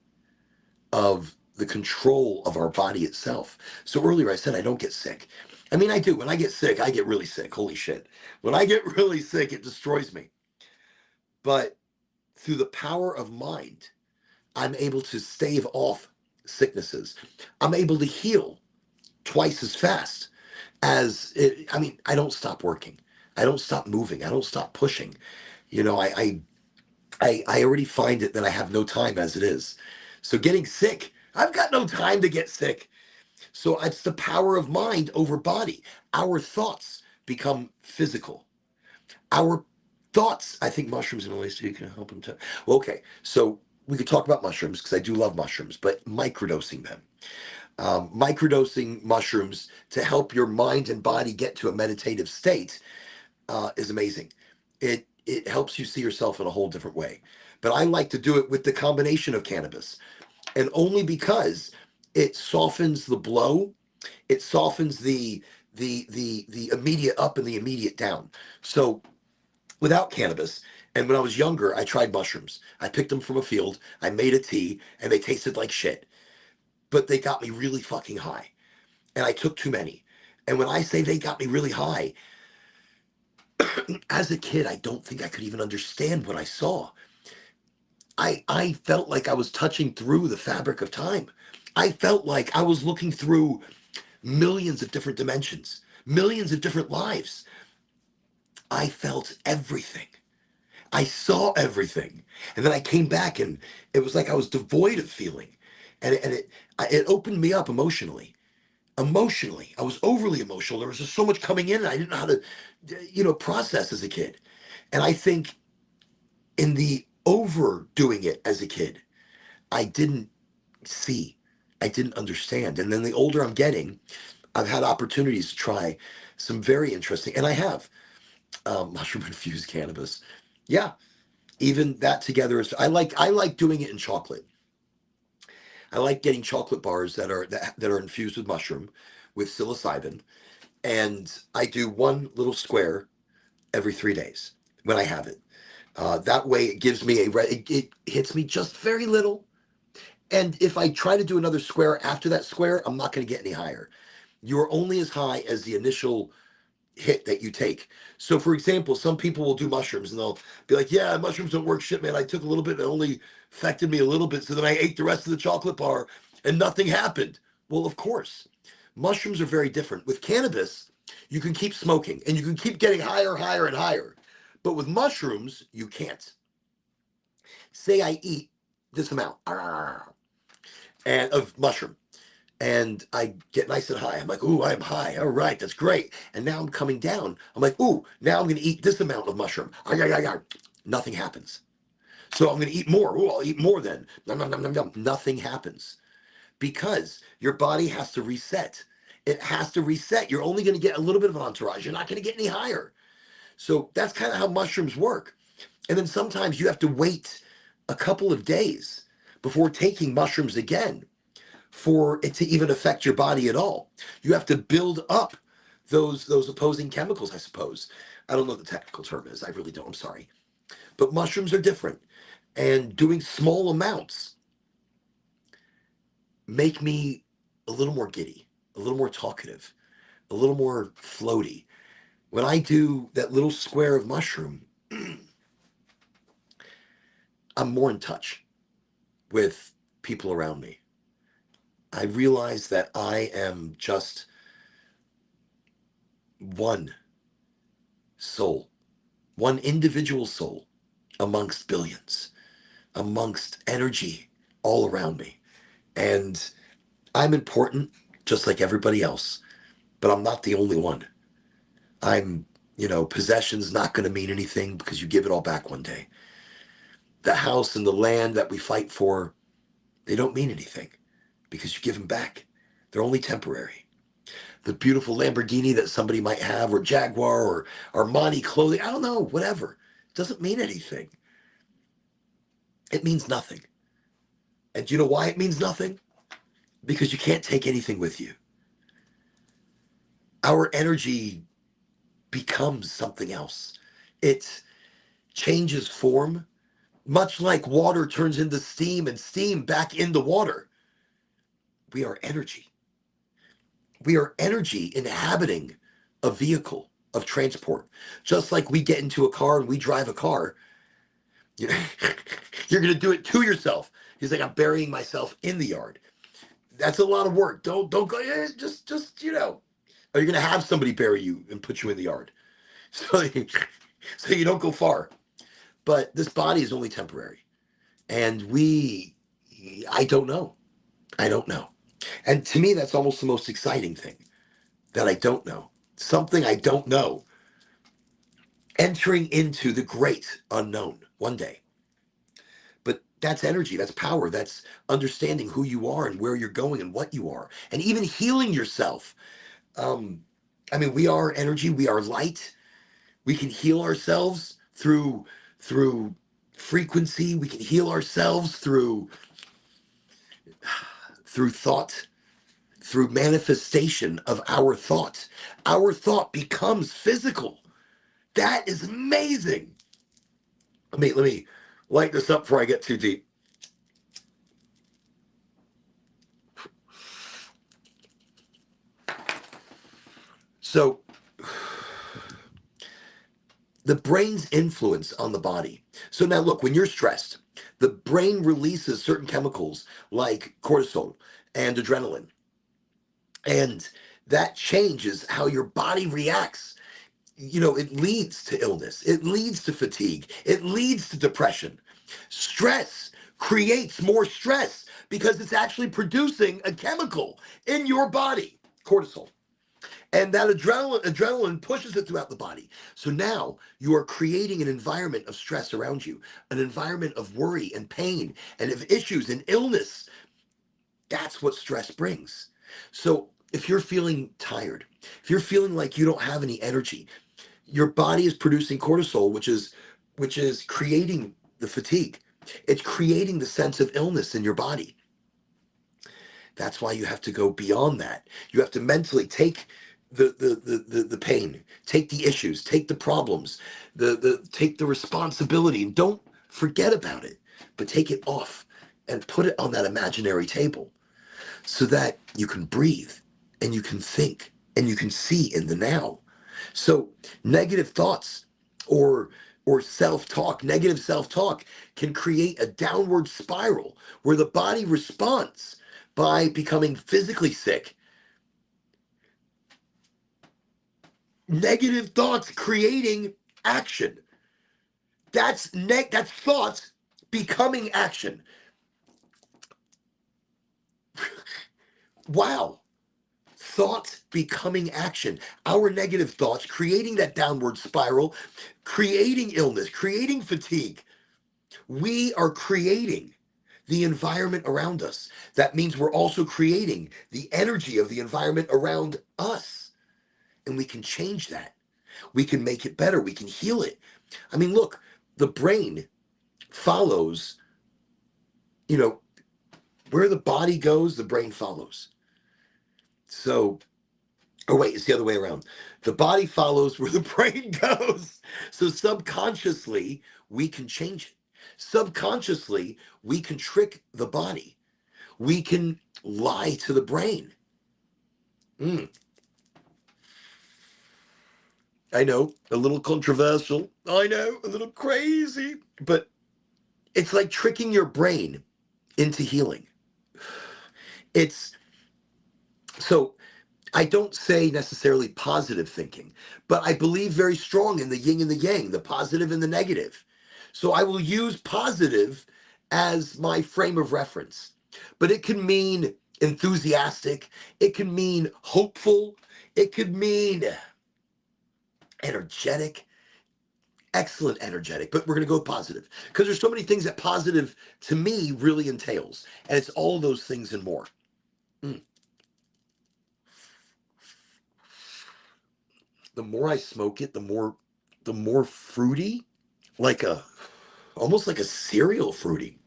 of the control of our body itself. So earlier I said I don't get sick. I mean, I do. When I get sick, I get really sick. Holy shit. When I get really sick, it destroys me. But through the power of mind, I'm able to stave off sicknesses. I'm able to heal twice as fast as it. I mean, I don't stop working. I don't stop moving. I don't stop pushing. I already find it that I have no time as it is. So getting sick, I've got no time to get sick. So it's the power of mind over body. Our thoughts become physical. Our thoughts, I think mushrooms in LSD can help them to. Well, okay, so we could talk about mushrooms because I do love mushrooms, but microdosing them. Microdosing mushrooms to help your mind and body get to a meditative state is amazing. It helps you see yourself in a whole different way. But I like to do it with the combination of cannabis, and only because it softens the blow, it softens the immediate up and the immediate down. So without cannabis, and when I was younger, I tried mushrooms. I picked them from a field. I made a tea, and they tasted like shit, but they got me really fucking high. And I took too many. And when I say they got me really high, As a kid, I don't think I could even understand what I saw. I felt like I was touching through the fabric of time. I felt like I was looking through millions of different dimensions, millions of different lives. I felt everything. I saw everything. And then I came back and it was like I was devoid of feeling. And it opened me up emotionally. Emotionally. I was overly emotional. There was just so much coming in and I didn't know how to, process as a kid. And I think in the overdoing it as a kid, I didn't see. I didn't understand. And then the older I'm getting, I've had opportunities to try some very interesting, and I have mushroom infused cannabis. Yeah, even that together is. I like doing it in chocolate. I like getting chocolate bars that are infused with mushroom, with psilocybin, and I do one little square every 3 days when I have it. That way, it gives me it hits me just very little. And if I try to do another square after that square, I'm not going to get any higher. You're only as high as the initial hit that you take. So, for example, some people will do mushrooms and they'll be like, "Yeah, mushrooms don't work. Shit, man. I took a little bit and it only affected me a little bit. So then I ate the rest of the chocolate bar and nothing happened." Well, of course, mushrooms are very different. With cannabis, you can keep smoking and you can keep getting higher, higher, and higher. But with mushrooms, you can't. Say I eat this amount and of mushroom and I get nice and high. I'm like, ooh, I'm high. All right, that's great. And now I'm coming down. I'm like, ooh, now I'm going to eat this amount of mushroom. Nothing happens. So I'm going to eat more. Ooh, I'll eat more then. Nom, nom, nom, nom, nom. Nothing happens because your body has to reset. It has to reset. You're only going to get a little bit of an entourage. You're not going to get any higher. So that's kind of how mushrooms work. And then sometimes you have to wait a couple of days before taking mushrooms again for it to even affect your body at all. You have to build up those opposing chemicals, I suppose. I don't know what the technical term is. I really don't. I'm sorry. But mushrooms are different. And doing small amounts make me a little more giddy, a little more talkative, a little more floaty. When I do that little square of mushroom, I'm more in touch with people around me. I realize that I am just one soul, one individual soul amongst billions, amongst energy all around me. And I'm important just like everybody else, but I'm not the only one. I'm, possession's not going to mean anything because you give it all back one day. The house and the land that we fight for, they don't mean anything because you give them back. They're only temporary. The beautiful Lamborghini that somebody might have, or Jaguar, or Armani clothing, I don't know, whatever. It doesn't mean anything. It means nothing. And do you know why it means nothing? Because you can't take anything with you. Our energy becomes something else. It changes form, much like water turns into steam and steam back into water. We are energy. We are energy inhabiting a vehicle of transport. Just like we get into a car and we drive a car, you know, you're going to do it to yourself. He's like, I'm burying myself in the yard. That's a lot of work. Don't go. Just. Are you going to have somebody bury you and put you in the yard? So, so you don't go far. But this body is only temporary. And I don't know. I don't know. And to me, that's almost the most exciting thing that I don't know. Something I don't know. Entering into the great unknown one day. But that's energy, that's power, that's understanding who you are and where you're going and what you are, and even healing yourself. Um, we are energy, we are light. We can heal ourselves through frequency. We can heal ourselves through thought, through manifestation of our thought. Our thought becomes physical. That is amazing. Let me light this up before I get too deep. So the brain's influence on the body. So now look, when you're stressed, the brain releases certain chemicals like cortisol and adrenaline. And that changes how your body reacts. It leads to illness, it leads to fatigue, it leads to depression. Stress creates more stress because it's actually producing a chemical in your body, cortisol. And that adrenaline pushes it throughout the body. So now you are creating an environment of stress around you, an environment of worry and pain and of issues and illness. That's what stress brings. So if you're feeling tired, if you're feeling like you don't have any energy, your body is producing cortisol, which is creating the fatigue. It's creating the sense of illness in your body. That's why you have to go beyond that. You have to mentally take the pain, take the issues, take the problems, take the responsibility, and don't forget about it, but take it off and put it on that imaginary table so that you can breathe and you can think and you can see in the now. So negative thoughts or self-talk, negative self-talk can create a downward spiral where the body responds by becoming physically sick. Negative thoughts creating action. That's thoughts becoming action. Wow. Thoughts becoming action. Our negative thoughts creating that downward spiral, creating illness, creating fatigue. We are creating the environment around us. That means we're also creating the energy of the environment around us. And we can change that. We can make it better. We can heal it. I mean, look, the brain follows, where the body goes, the brain follows. So, oh, wait, it's the other way around. The body follows where the brain goes. So, subconsciously, we can change it. Subconsciously, we can trick the body. We can lie to the brain. I know, a little controversial. I know, a little crazy. But it's like tricking your brain into healing. It's so I don't say necessarily positive thinking, but I believe very strong in the yin and the yang, the positive and the negative. So I will use positive as my frame of reference, but it can mean enthusiastic, it can mean hopeful, it could mean energetic, excellent energetic, but we're going to go positive because there's so many things that positive to me really entails, and it's all those things and more. The more I smoke it, the more fruity, like almost like a cereal fruity.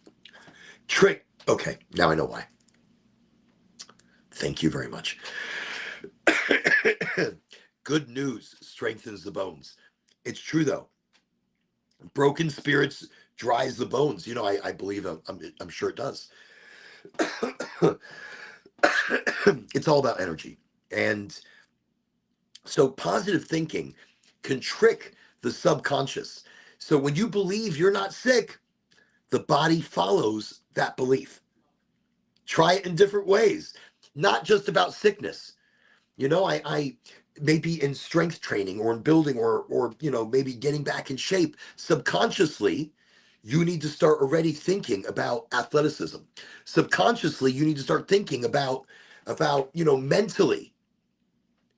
Trick. Okay, now I know why. Thank you very much. Good news strengthens the bones. It's true though. Broken spirits dries the bones. I believe I'm sure it does. It's all about energy. And so positive thinking can trick the subconscious. So when you believe you're not sick, the body follows that belief. Try it in different ways, not just about sickness. I maybe in strength training or in building or maybe getting back in shape subconsciously. You need to start already thinking about athleticism. Subconsciously, you need to start thinking about mentally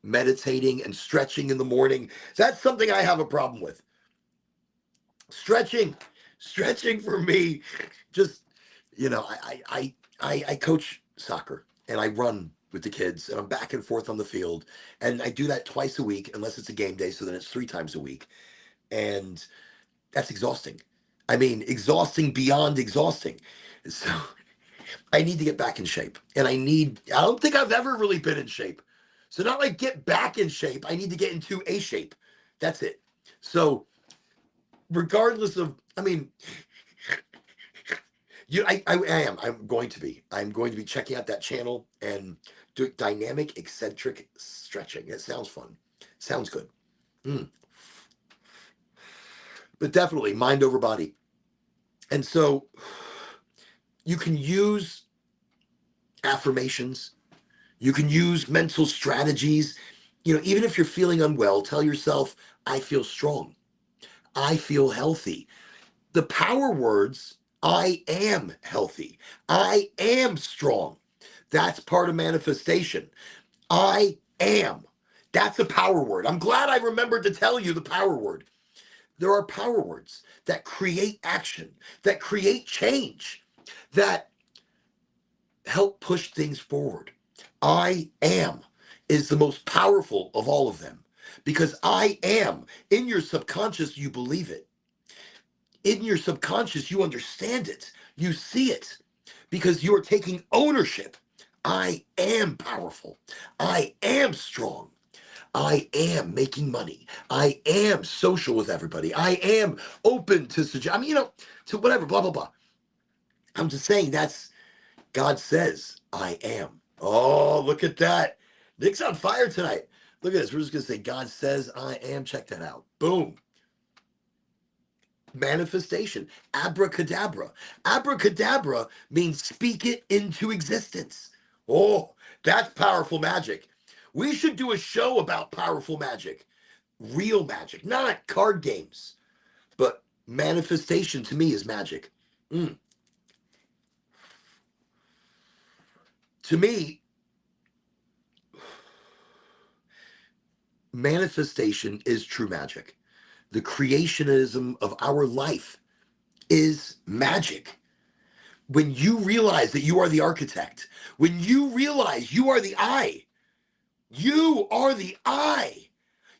meditating and stretching in the morning. That's something I have a problem with. Stretching for me, just I coach soccer and I run with the kids and I'm back and forth on the field and I do that twice a week unless it's a game day, so then it's 3 times a week, and that's exhausting. I mean, exhausting beyond exhausting. So I need to get back in shape, and I don't think I've ever really been in shape. So not like get back in shape, I need to get into a shape. That's it. So regardless of, I mean, I am. I'm going to be checking out that channel and do dynamic eccentric stretching. It sounds fun. Sounds good. Mm. but definitely mind over body. And so you can use affirmations, you can use mental strategies. Even if you're feeling unwell, tell yourself, I feel strong, I feel healthy. The power words, I am healthy, I am strong. That's part of manifestation. I am. That's a power word. I'm glad I remembered to tell you the power word. There are power words that create action, that create change, that help push things forward. I am is the most powerful of all of them, because I am, in your subconscious, you believe it. In your subconscious, you understand it. You see it because you are taking ownership. I am powerful. I am strong. I am making money. I am social with everybody. I am open to suggest. To whatever, blah, blah, blah. I'm just saying that's God says, I am. Oh, look at that. Nick's on fire tonight. Look at this. We're just going to say, God says, I am. Check that out. Boom. Manifestation. Abracadabra. Abracadabra means speak it into existence. Oh, that's powerful magic. We should do a show about powerful magic. Real magic, not card games. But manifestation to me is magic. To me, manifestation is true magic. The creationism of our life is magic. When you realize that you are the architect, when you realize you are the I, you are the I,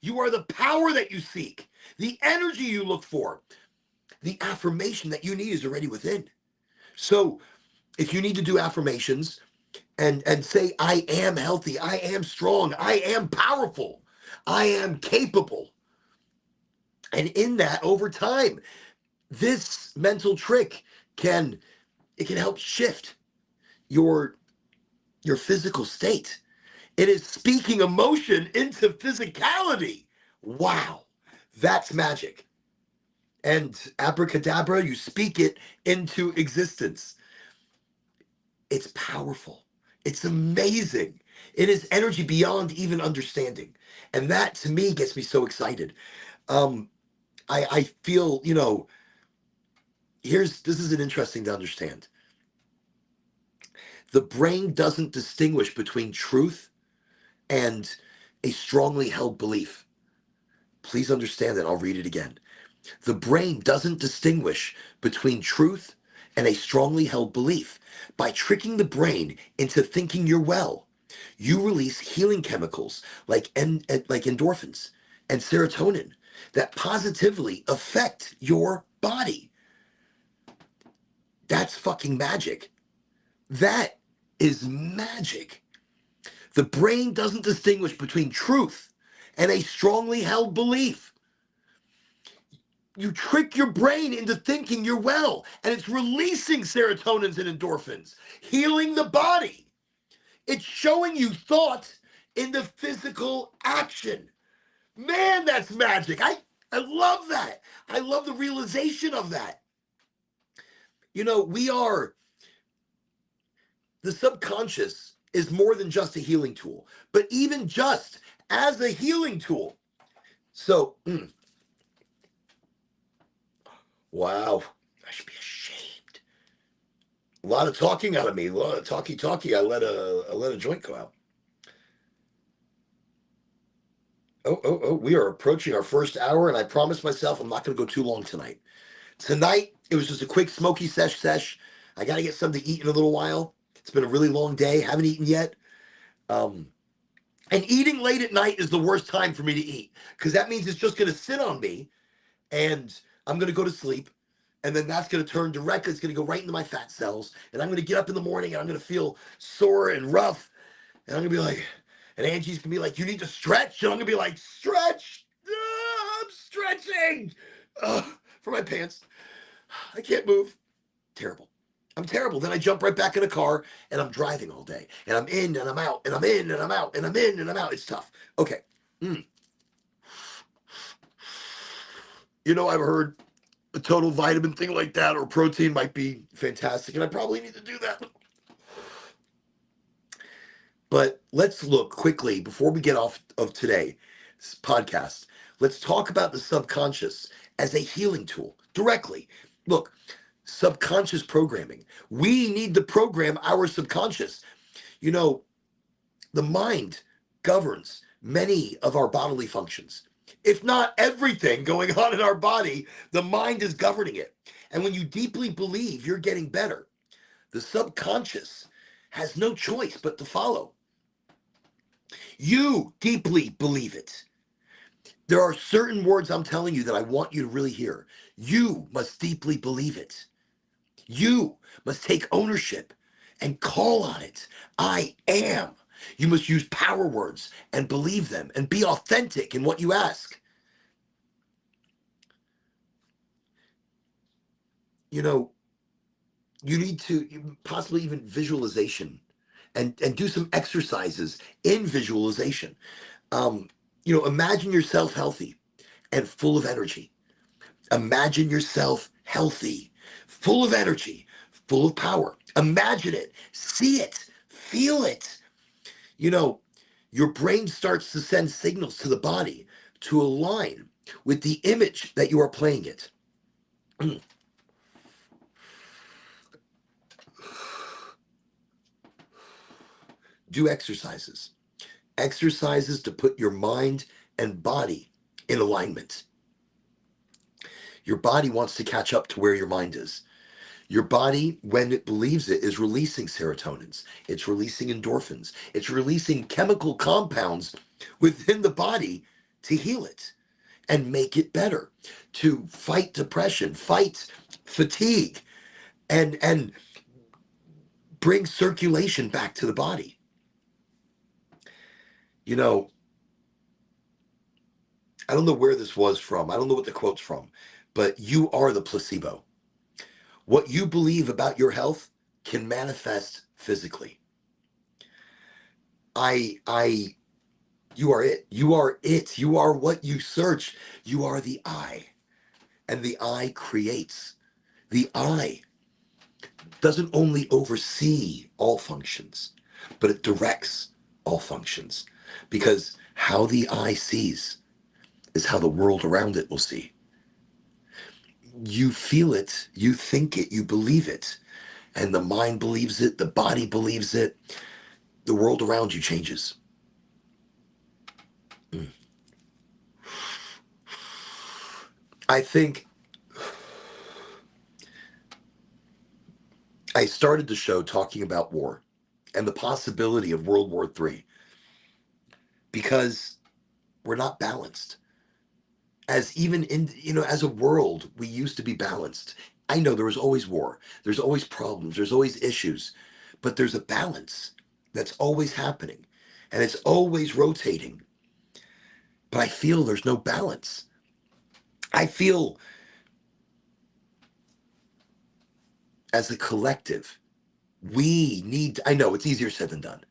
you are the power that you seek, the energy you look for, the affirmation that you need is already within. So if you need to do affirmations and say, I am healthy, I am strong, I am powerful, I am capable. And in that, over time, this mental trick can help shift your physical state. It is speaking emotion into physicality. Wow, that's magic. And abracadabra, you speak it into existence. It's powerful. It's amazing. It is energy beyond even understanding. And that to me gets me so excited. I feel, this is an interesting to understand. The brain doesn't distinguish between truth and a strongly held belief. Please understand that. I'll read it again. The brain doesn't distinguish between truth and a strongly held belief. By tricking the brain into thinking you're well, you release healing chemicals like endorphins and serotonin that positively affect your body. That's fucking magic. That is magic. The brain doesn't distinguish between truth and a strongly held belief. You trick your brain into thinking you're well, and it's releasing serotonins and endorphins, healing the body. It's showing you thought into physical action. Man, that's magic. I love that. I love the realization of that. The subconscious is more than just a healing tool, but even just as a healing tool. So, wow, I should be ashamed. A lot of talking out of me, a lot of talky. I let a joint go out. Oh, we are approaching our first hour, and I promised myself I'm not going to go too long tonight. Tonight, it was just a quick smoky sesh. I got to get something to eat in a little while. It's been a really long day. Haven't eaten yet. And eating late at night is the worst time for me to eat, because that means it's just going to sit on me, and I'm going to go to sleep, and then that's going to turn directly. It's going to go right into my fat cells, and I'm going to get up in the morning, and I'm going to feel sore and rough, and I'm going to be like, and Angie's going to be like, you need to stretch, and I'm going to be like, stretch. I'm stretching for my pants. I can't move. Terrible. I'm terrible. Then I jump right back in a car and I'm driving all day. And I'm in and I'm out and I'm in and I'm out and I'm in and I'm out. It's tough. Okay. I've heard a total vitamin thing like that or protein might be fantastic, and I probably need to do that. But let's look quickly before we get off of today's podcast. Let's talk about the subconscious as a healing tool directly. Look, subconscious programming. We need to program our subconscious. You know, the mind governs many of our bodily functions. If not everything going on in our body, the mind is governing it. And when you deeply believe you're getting better, the subconscious has no choice but to follow. You deeply believe it. There are certain words I'm telling you that I want you to really hear. You must deeply believe it. You must take ownership and call on it. I am. You must use power words and believe them and be authentic in what you ask. You know, you need to possibly even visualization and do some exercises in visualization. Um, Imagine yourself healthy and full of energy. Imagine yourself healthy, full of energy, full of power. Imagine it, see it, feel it. You know, your brain starts to send signals to the body to align with the image that you are playing it. Do exercises to put your mind and body in alignment. Your body wants to catch up to where your mind is. Your body, when it believes it, is releasing serotonins. It's releasing endorphins. It's releasing chemical compounds within the body to heal it and make it better, to fight depression, fight fatigue, and bring circulation back to the body. You know, I don't know where this was from. I don't know what the quote's from, but you are the placebo. What you believe about your health can manifest physically. I You are it. You are it. You are what you search. You are the I. And the I creates. The I doesn't only oversee all functions, but it directs all functions. Because how the I sees is how the world around it will see. You feel it, you think it, you believe it. And the mind believes it, the body believes it. The world around you changes. Mm. I think I started the show talking about war and the possibility of World War III because we're not balanced. As even in, as a world, we used to be balanced. I know there was always war, there's always problems, there's always issues, but there's a balance that's always happening and it's always rotating. But I feel there's no balance. I feel as a collective, we need, I know it's easier said than done,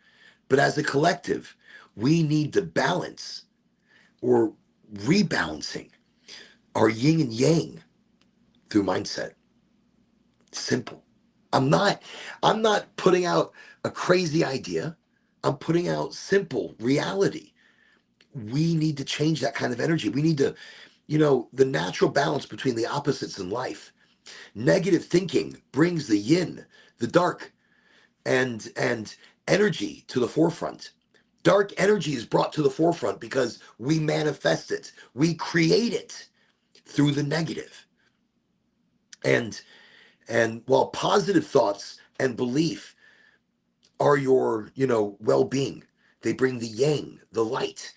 but as a collective, we need to balance or rebalancing our yin and yang through mindset. Simple. I'm not putting out a crazy idea. I'm putting out simple reality. We need to change that kind of energy. We need to, the natural balance between the opposites in life. Negative thinking brings the yin, the dark, and energy to the forefront. Dark energy is brought to the forefront because we manifest it. We create it through the negative. And while positive thoughts and belief are your, well-being, they bring the yang, the light,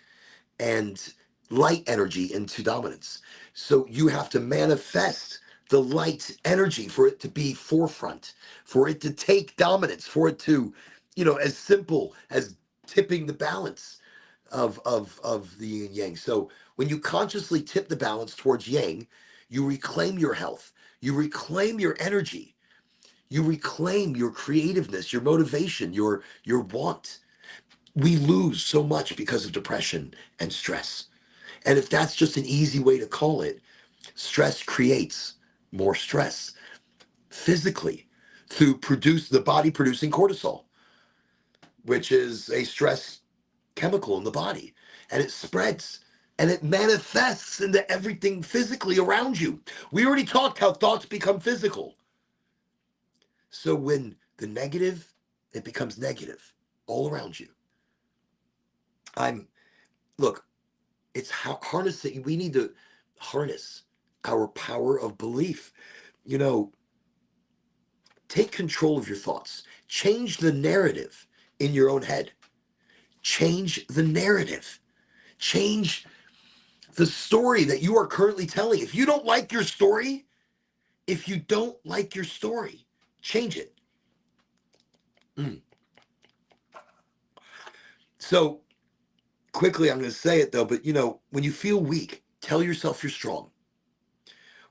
and light energy into dominance. So you have to manifest the light energy for it to be forefront, for it to take dominance, for it to, as simple as tipping the balance of the yin and yang. So when you consciously tip the balance towards yang, you reclaim your health, you reclaim your energy, you reclaim your creativeness, your motivation, your want. We lose so much because of depression and stress. And if that's just an easy way to call it, stress creates more stress physically through the body producing cortisol, which is a stress chemical in the body, and it spreads and it manifests into everything physically around you. We already talked how thoughts become physical. So when the negative, it becomes negative all around you. I'm Look, it's harnessing. We need to harness our power of belief. You know, take control of your thoughts. Change the narrative in your own head. Change the narrative. Change the story that you are currently telling. If you don't like your story, if you don't like your story, change it. Mm. So quickly, I'm going to say it though, but when you feel weak, tell yourself you're strong.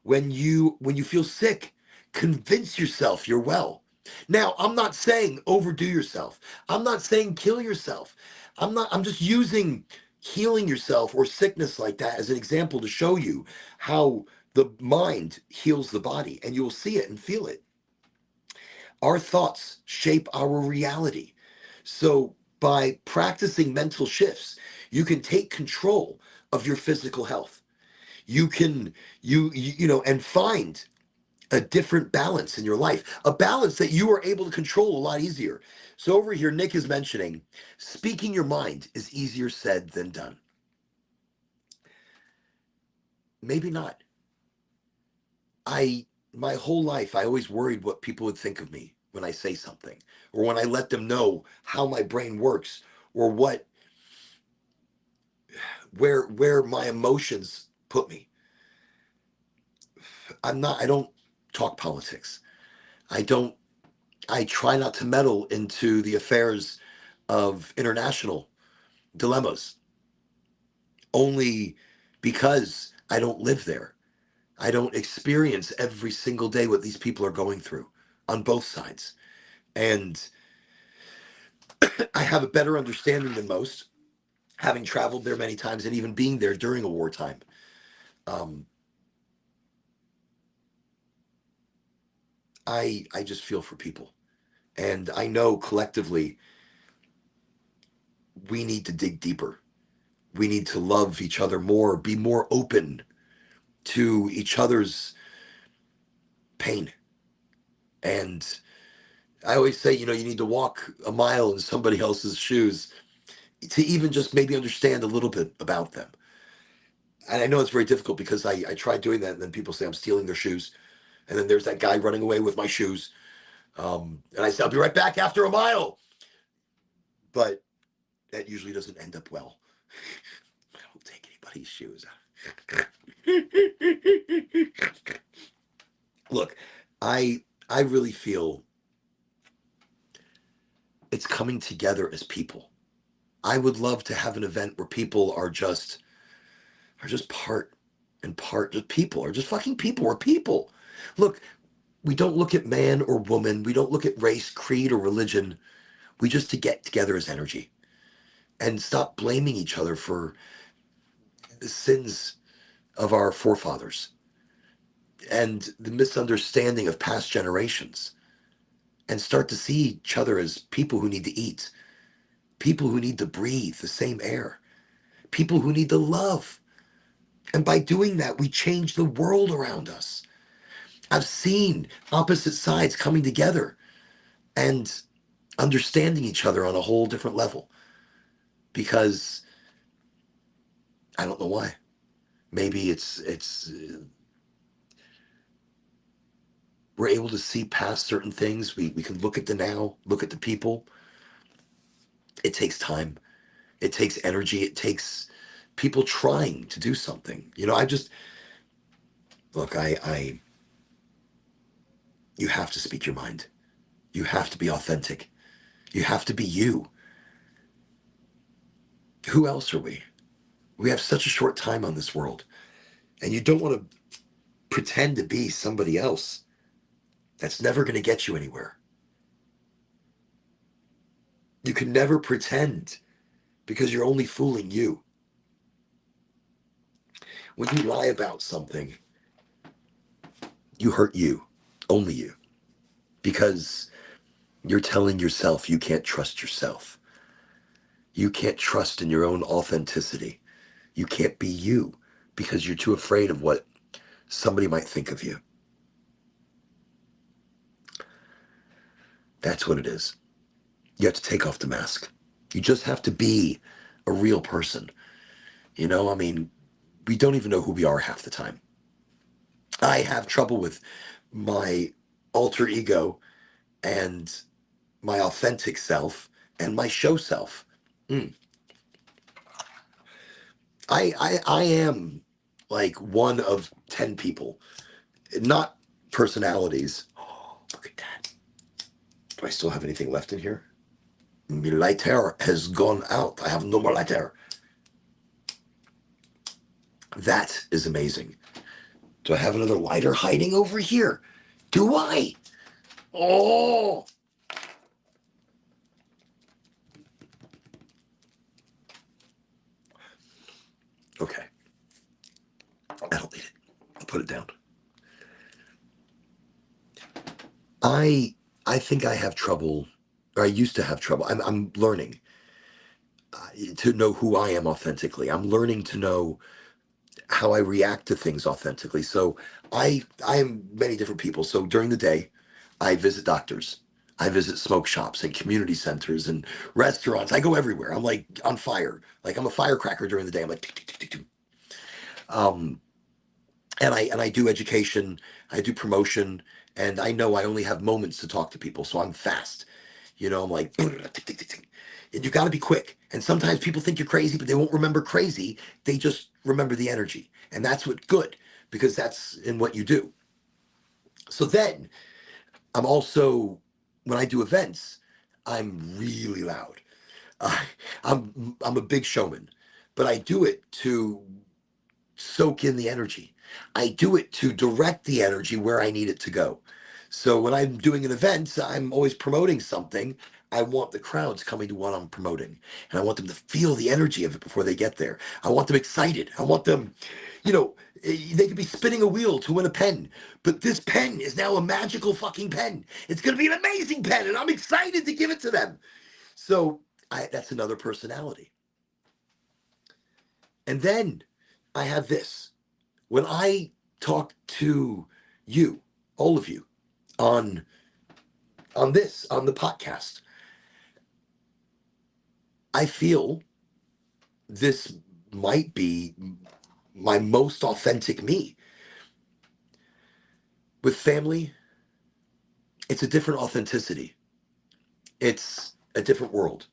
When you feel sick, convince yourself you're well. Now, I'm not saying overdo yourself. I'm not saying kill yourself. I'm just using healing yourself or sickness like that as an example to show you how the mind heals the body, and you'll see it and feel it. Our thoughts shape our reality. So by practicing mental shifts, you can take control of your physical health. You can and find a different balance in your life, a balance that you are able to control a lot easier. So over here, Nick is mentioning speaking your mind is easier said than done. Maybe not. My whole life, I always worried what people would think of me when I say something, or when I let them know how my brain works, or where my emotions put me. I don't talk politics. I don't I try not to meddle into the affairs of international dilemmas, only because I don't live there. I don't experience every single day what these people are going through on both sides. And I have a better understanding than most, having traveled there many times and even being there during a wartime. Um, I just feel for people. And I know collectively we need to dig deeper. We need to love each other more, be more open to each other's pain. And I always say, you need to walk a mile in somebody else's shoes to even just maybe understand a little bit about them. And I know it's very difficult because I tried doing that, and then people say I'm stealing their shoes. And then there's that guy running away with my shoes. And I say, I'll be right back after a mile. But that usually doesn't end up well. I don't take anybody's shoes. Look, I really feel it's coming together as people. I would love to have an event where people are just part and part, just people, are just fucking people. We're people. Look, we don't look at man or woman. We don't look at race, creed, or religion. We just to get together as energy and stop blaming each other for the sins of our forefathers and the misunderstanding of past generations, and start to see each other as people who need to eat, people who need to breathe the same air, people who need to love. And by doing that, we change the world around us. I've seen opposite sides coming together and understanding each other on a whole different level, because I don't know why. Maybe it's we're able to see past certain things. We can look at the now, look at the people. It takes time. It takes energy. It takes people trying to do something. I just look. I You have to speak your mind. You have to be authentic. You have to be you. Who else are we? We have such a short time on this world, and you don't want to pretend to be somebody else. That's never going to get you anywhere. You can never pretend, because you're only fooling you. When you lie about something, you hurt you, only you, because you're telling yourself you can't trust yourself. You can't trust in your own authenticity. You can't be you because you're too afraid of what somebody might think of you. That's what it is. You have to take off the mask. You just have to be a real person. You know, I mean, we don't even know who we are half the time. I have trouble with my alter ego and my authentic self and my show self. Mm. I am like one of 10 people, not personalities. Oh, look at that. Do I still have anything left in here? My lighter has gone out. I have no more lighter. That is amazing. Do I have another lighter hiding over here? Do I? Oh, okay. I don't need it. I'll put it down. I I think I have trouble, or I used to have trouble. I'm learning to know who I am authentically. I'm learning to know how I react to things authentically. So I am many different people. So during the day, I visit doctors. I visit smoke shops and community centers and restaurants. I go everywhere. I'm like on fire. Like I'm a firecracker during the day. I'm like tick, tick, tick, tick, tick. Um, and I do education. I do promotion, and I know I only have moments to talk to people. So I'm fast. You know, I'm like tick, tick, tick, tick. And you got to be quick. And sometimes people think you're crazy, but they won't remember crazy. They just remember the energy, and that's what good because that's in what you do. So then I'm also, when I do events, I'm really loud. Uh, I'm a big showman, but I do it to soak in the energy. I do it to direct the energy where I need it to go. So when I'm doing an event, I'm always promoting something. I want the crowds coming to what I'm promoting, and I want them to feel the energy of it before they get there. I want them excited. I want them, you know, they could be spinning a wheel to win a pen, but this pen is now a magical fucking pen. It's going to be an amazing pen, and I'm excited to give it to them. So that's another personality. And then I have this. When I talk to you, all of you, on on the podcast, I feel this might be my most authentic me. With family, it's a different authenticity. It's a different world.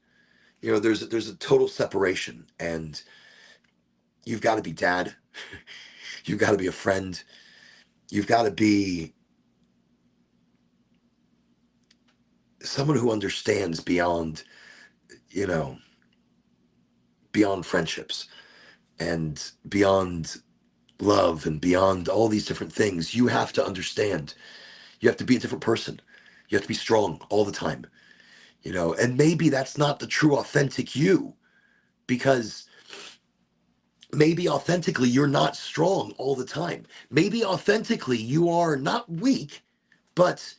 You know, there's a total separation, and you've got to be dad, you've got to be a friend, you've got to be someone who understands beyond, you know, beyond friendships and beyond love and beyond all these different things. You have to understand. You have to be a different person. You have to be strong all the time, you know, and maybe that's not the true authentic you, because maybe authentically you're not strong all the time. Maybe authentically you are not weak, but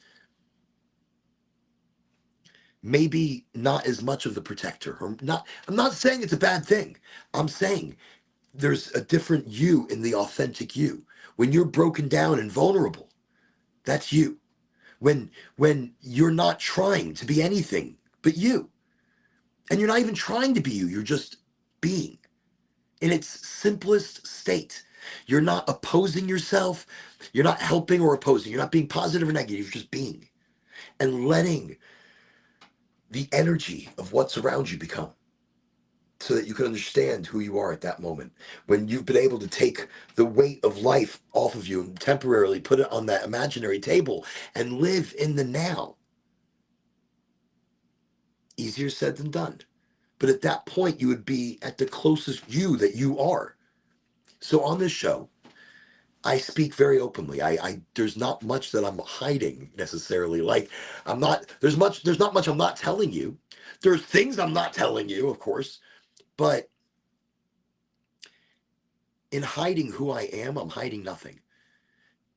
maybe not as much of the protector, or not. I'm not saying it's a bad thing. I'm saying there's a different you in the authentic you. When you're broken down and vulnerable, that's you. When you're not trying to be anything but you, and you're not even trying to be you, you're just being in its simplest state. You're not opposing yourself, you're not helping or opposing, you're not being positive or negative, you're just being and letting the energy of what's around you become, so that you can understand who you are at that moment. When you've been able to take the weight of life off of you and temporarily put it on that imaginary table and live in the now. Easier said than done. But at that point, you would be at the closest you that you are. So on this show, I speak very openly. I there's not much that I'm hiding necessarily. Like there's not much I'm not telling you. There's things I'm not telling you, of course, but in hiding who I am, I'm hiding nothing.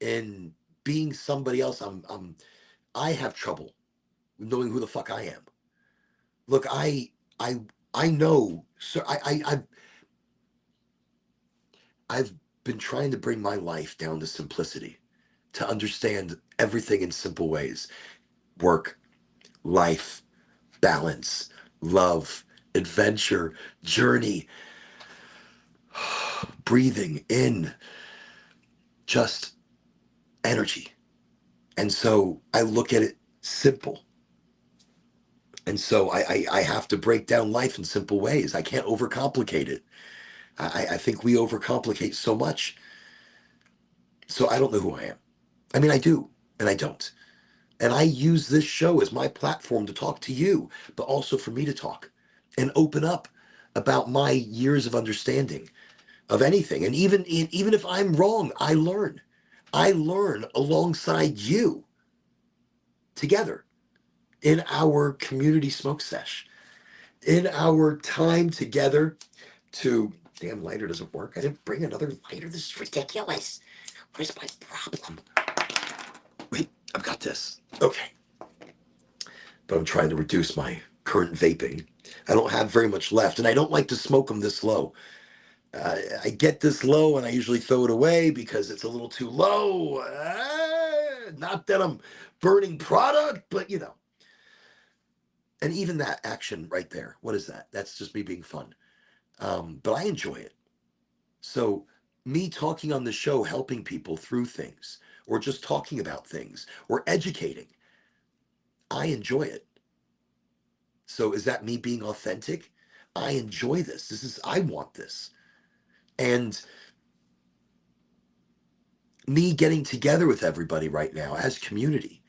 In being somebody else. I have trouble knowing who the fuck I am. Look, I I know, so I've been trying to bring my life down to simplicity, to understand everything in simple ways. Work, life, balance, love, adventure, journey, breathing in, just energy. And so I look at it simple. And so I have to break down life in simple ways. I can't overcomplicate it. I think we overcomplicate so much. So I don't know who I am. I mean, I do, and I don't. And I use this show as my platform to talk to you, but also for me to talk and open up about my years of understanding of anything. And even if I'm wrong, I learn. I learn alongside you together in our community smoke sesh, in our time together to, damn, lighter doesn't work. I didn't bring another lighter. This is ridiculous. What is my problem? Wait, I've got this. Okay. But I'm trying to reduce my current vaping. I don't have very much left, and I don't like to smoke them this low. I get this low, and I usually throw it away because it's a little too low. Not that I'm burning product, but you know. And even that action right there, what is that? That's just me being fun. But I enjoy it. So me talking on the show, helping people through things, or just talking about things, or educating, I enjoy it. So is that me being authentic? I enjoy this. I want this. And me getting together with everybody right now as community.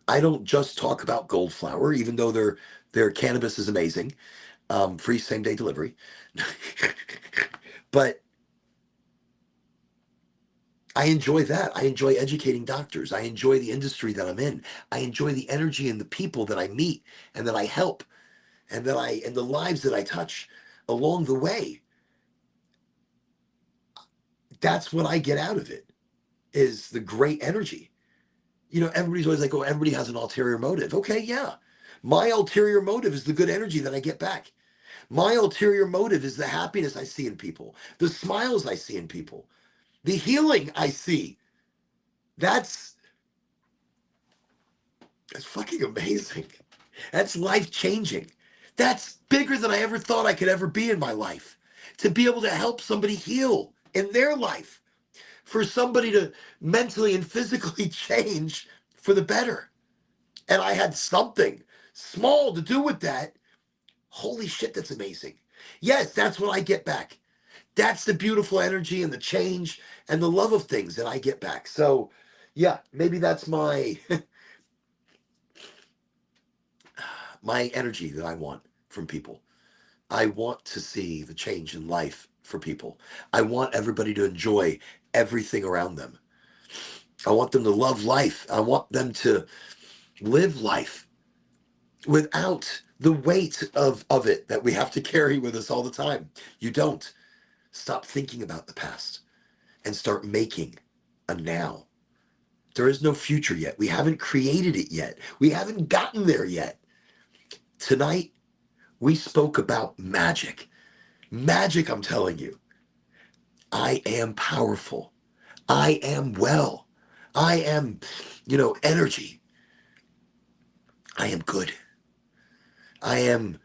I don't just talk about Goldflower, even though their cannabis is amazing. Free same day delivery. But I enjoy that. I enjoy educating doctors. I enjoy the industry that I'm in. I enjoy the energy and the people that I meet and that I help and the lives that I touch along the way. That's what I get out of it, is the great energy. You know, everybody's always like, oh, everybody has an ulterior motive. Okay, yeah. My ulterior motive is the good energy that I get back. My ulterior motive is the happiness I see in people, the smiles I see in people, the healing I see. That's fucking amazing. That's life changing. That's bigger than I ever thought I could ever be in my life. To be able to help somebody heal in their life, for somebody to mentally and physically change for the better. And I had something small to do with that. Holy shit, that's amazing. Yes, that's what I get back. That's the beautiful energy and the change and the love of things that I get back. So, yeah, maybe that's my my energy that I want from people. I want to see the change in life for people. I want everybody to enjoy everything around them. I want them to love life. I want them to live life without the weight of it that we have to carry with us all the time. You don't. Stop thinking about the past and start making a now. There is no future yet. We haven't created it yet. We haven't gotten there yet. Tonight, we spoke about magic. Magic, I'm telling you. I am powerful. I am well. I am, energy. I am good. I am,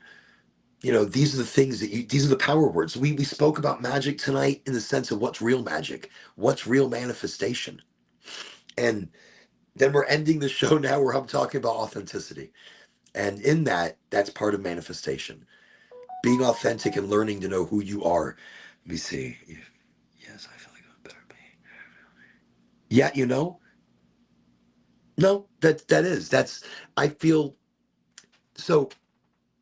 these are the things these are the power words. We spoke about magic tonight in the sense of what's real magic, what's real manifestation. And then we're ending the show now where I'm talking about authenticity. And in that, that's part of manifestation. Being authentic and learning to know who you are. Let me see. Yes, I feel like I'm better being. Yeah, no, that's I feel so.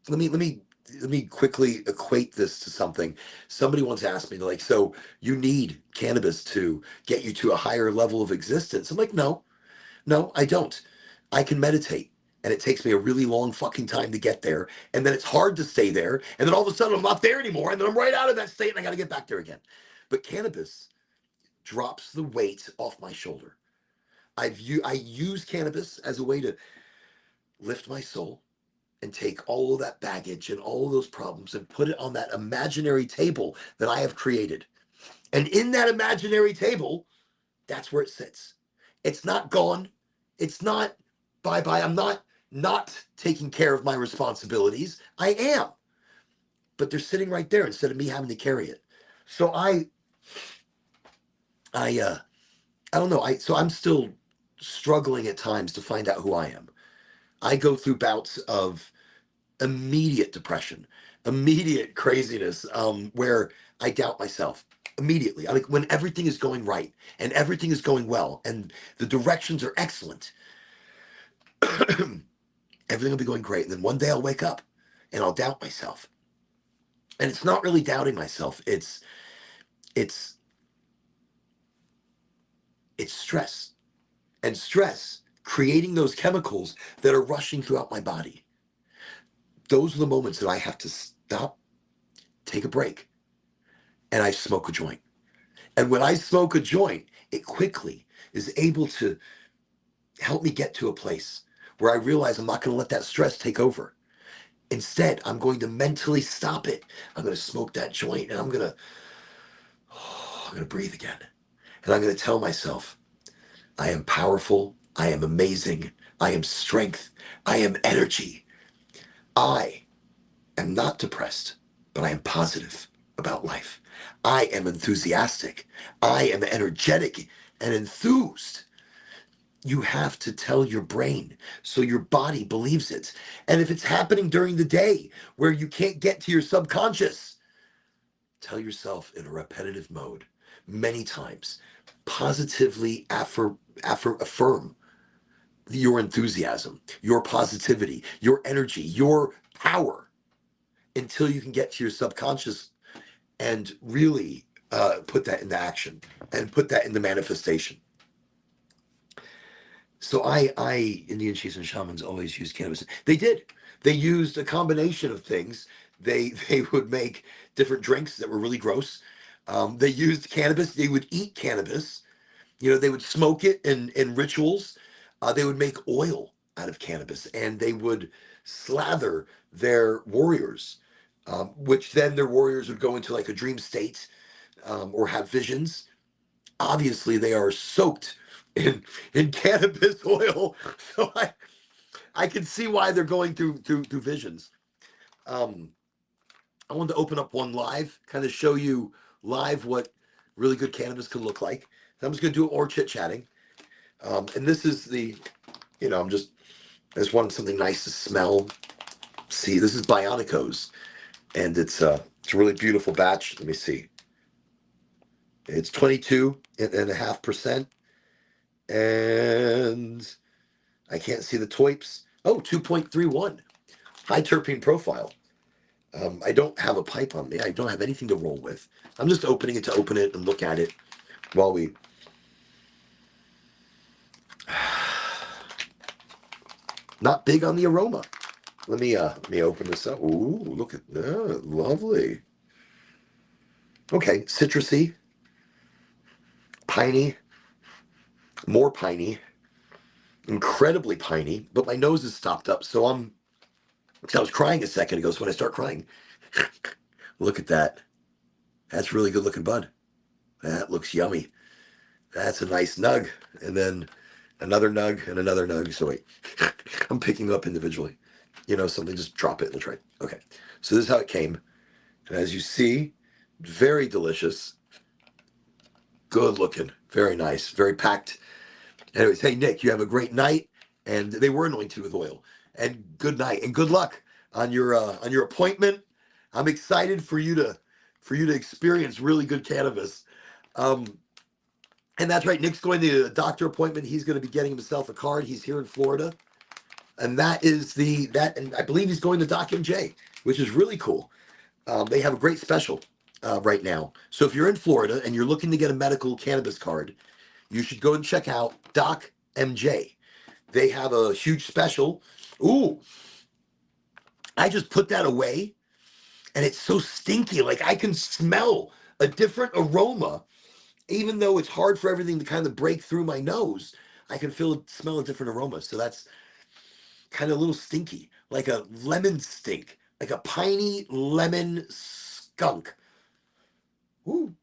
Let me quickly equate this to something. Somebody once asked me, like, so you need cannabis to get you to a higher level of existence? I'm like, no, I don't. I can meditate, and it takes me a really long fucking time to get there, and then it's hard to stay there, and then all of a sudden I'm not there anymore, and then I'm right out of that state, and I got to get back there again. But cannabis, drops the weight off my shoulder. I use cannabis as a way to lift my soul and take all of that baggage and all of those problems and put it on that imaginary table that I have created. And in that imaginary table, that's where it sits. It's not gone. It's not bye bye. I'm not taking care of my responsibilities. I am, but they're sitting right there instead of me having to carry it. So I don't know. So I'm still struggling at times to find out who I am. I go through bouts of immediate depression, immediate craziness, where I doubt myself immediately. I mean, when everything is going right and everything is going well and the directions are excellent, everything will be going great. And then one day I'll wake up and I'll doubt myself. And it's not really doubting myself. It's stress, and stress creating those chemicals that are rushing throughout my body. Those are the moments that I have to stop, take a break, and I smoke a joint. And when I smoke a joint, it quickly is able to help me get to a place where I realize I'm not going to let that stress take over. Instead, I'm going to mentally stop it. I'm going to smoke that joint and I'm going to breathe again. And I'm going to tell myself, I am powerful. I am amazing. I am strength. I am energy. I am not depressed, but I am positive about life. I am enthusiastic. I am energetic and enthused. You have to tell your brain so your body believes it. And if it's happening during the day where you can't get to your subconscious, tell yourself in a repetitive mode many times, positively affirm your enthusiasm, your positivity, your energy, your power until you can get to your subconscious and really put that into action and put that into manifestation. So Indian chiefs and shamans always used cannabis. They did. They used a combination of things. They would make different drinks that were really gross. They used cannabis. They would eat cannabis. They would smoke it in rituals. They would make oil out of cannabis, and they would slather their warriors, which then their warriors would go into like a dream state, or have visions. Obviously, they are soaked in cannabis oil, so I can see why they're going through visions. Um, I wanted to open up one live, kind of show you live what really good cannabis can look like. So I'm just going to do it more chit chatting. And this is I just wanted something nice to smell. See, this is Bionico's, and it's a really beautiful batch. Let me see. It's 22.5%, and I can't see the toips. Oh, 2.31. High terpene profile. I don't have a pipe on me. I don't have anything to roll with. I'm just opening it to open it and look at it while we. Not big on the aroma. Let me open this up. Ooh, look at that. Lovely. Okay, citrusy, piney, more piney, incredibly piney, but my nose is stopped up, so I was crying a second ago, so when I start crying, look at that. That's really good looking bud. That looks yummy. That's a nice nug. And then another nug and another nug. So wait, I'm picking them up individually. Something, just drop it in the tray. Okay, so this is how it came. And as you see, very delicious. Good looking. Very nice. Very packed. Anyways, hey, Nick, you have a great night. And they were anointed with oil. And good night. And good luck on your appointment. I'm excited for you to experience really good cannabis. And that's right. Nick's going to a doctor appointment. He's going to be getting himself a card. He's here in Florida. And and I believe he's going to Doc MJ, which is really cool. They have a great special right now. So if you're in Florida and you're looking to get a medical cannabis card, you should go and check out Doc MJ. They have a huge special. Ooh, I just put that away and it's so stinky. Like I can smell a different aroma Even though it's hard for everything to kind of break through my nose, I can smell a different aroma. So that's kind of a little stinky, like a lemon stink, like a piney lemon skunk. Ooh,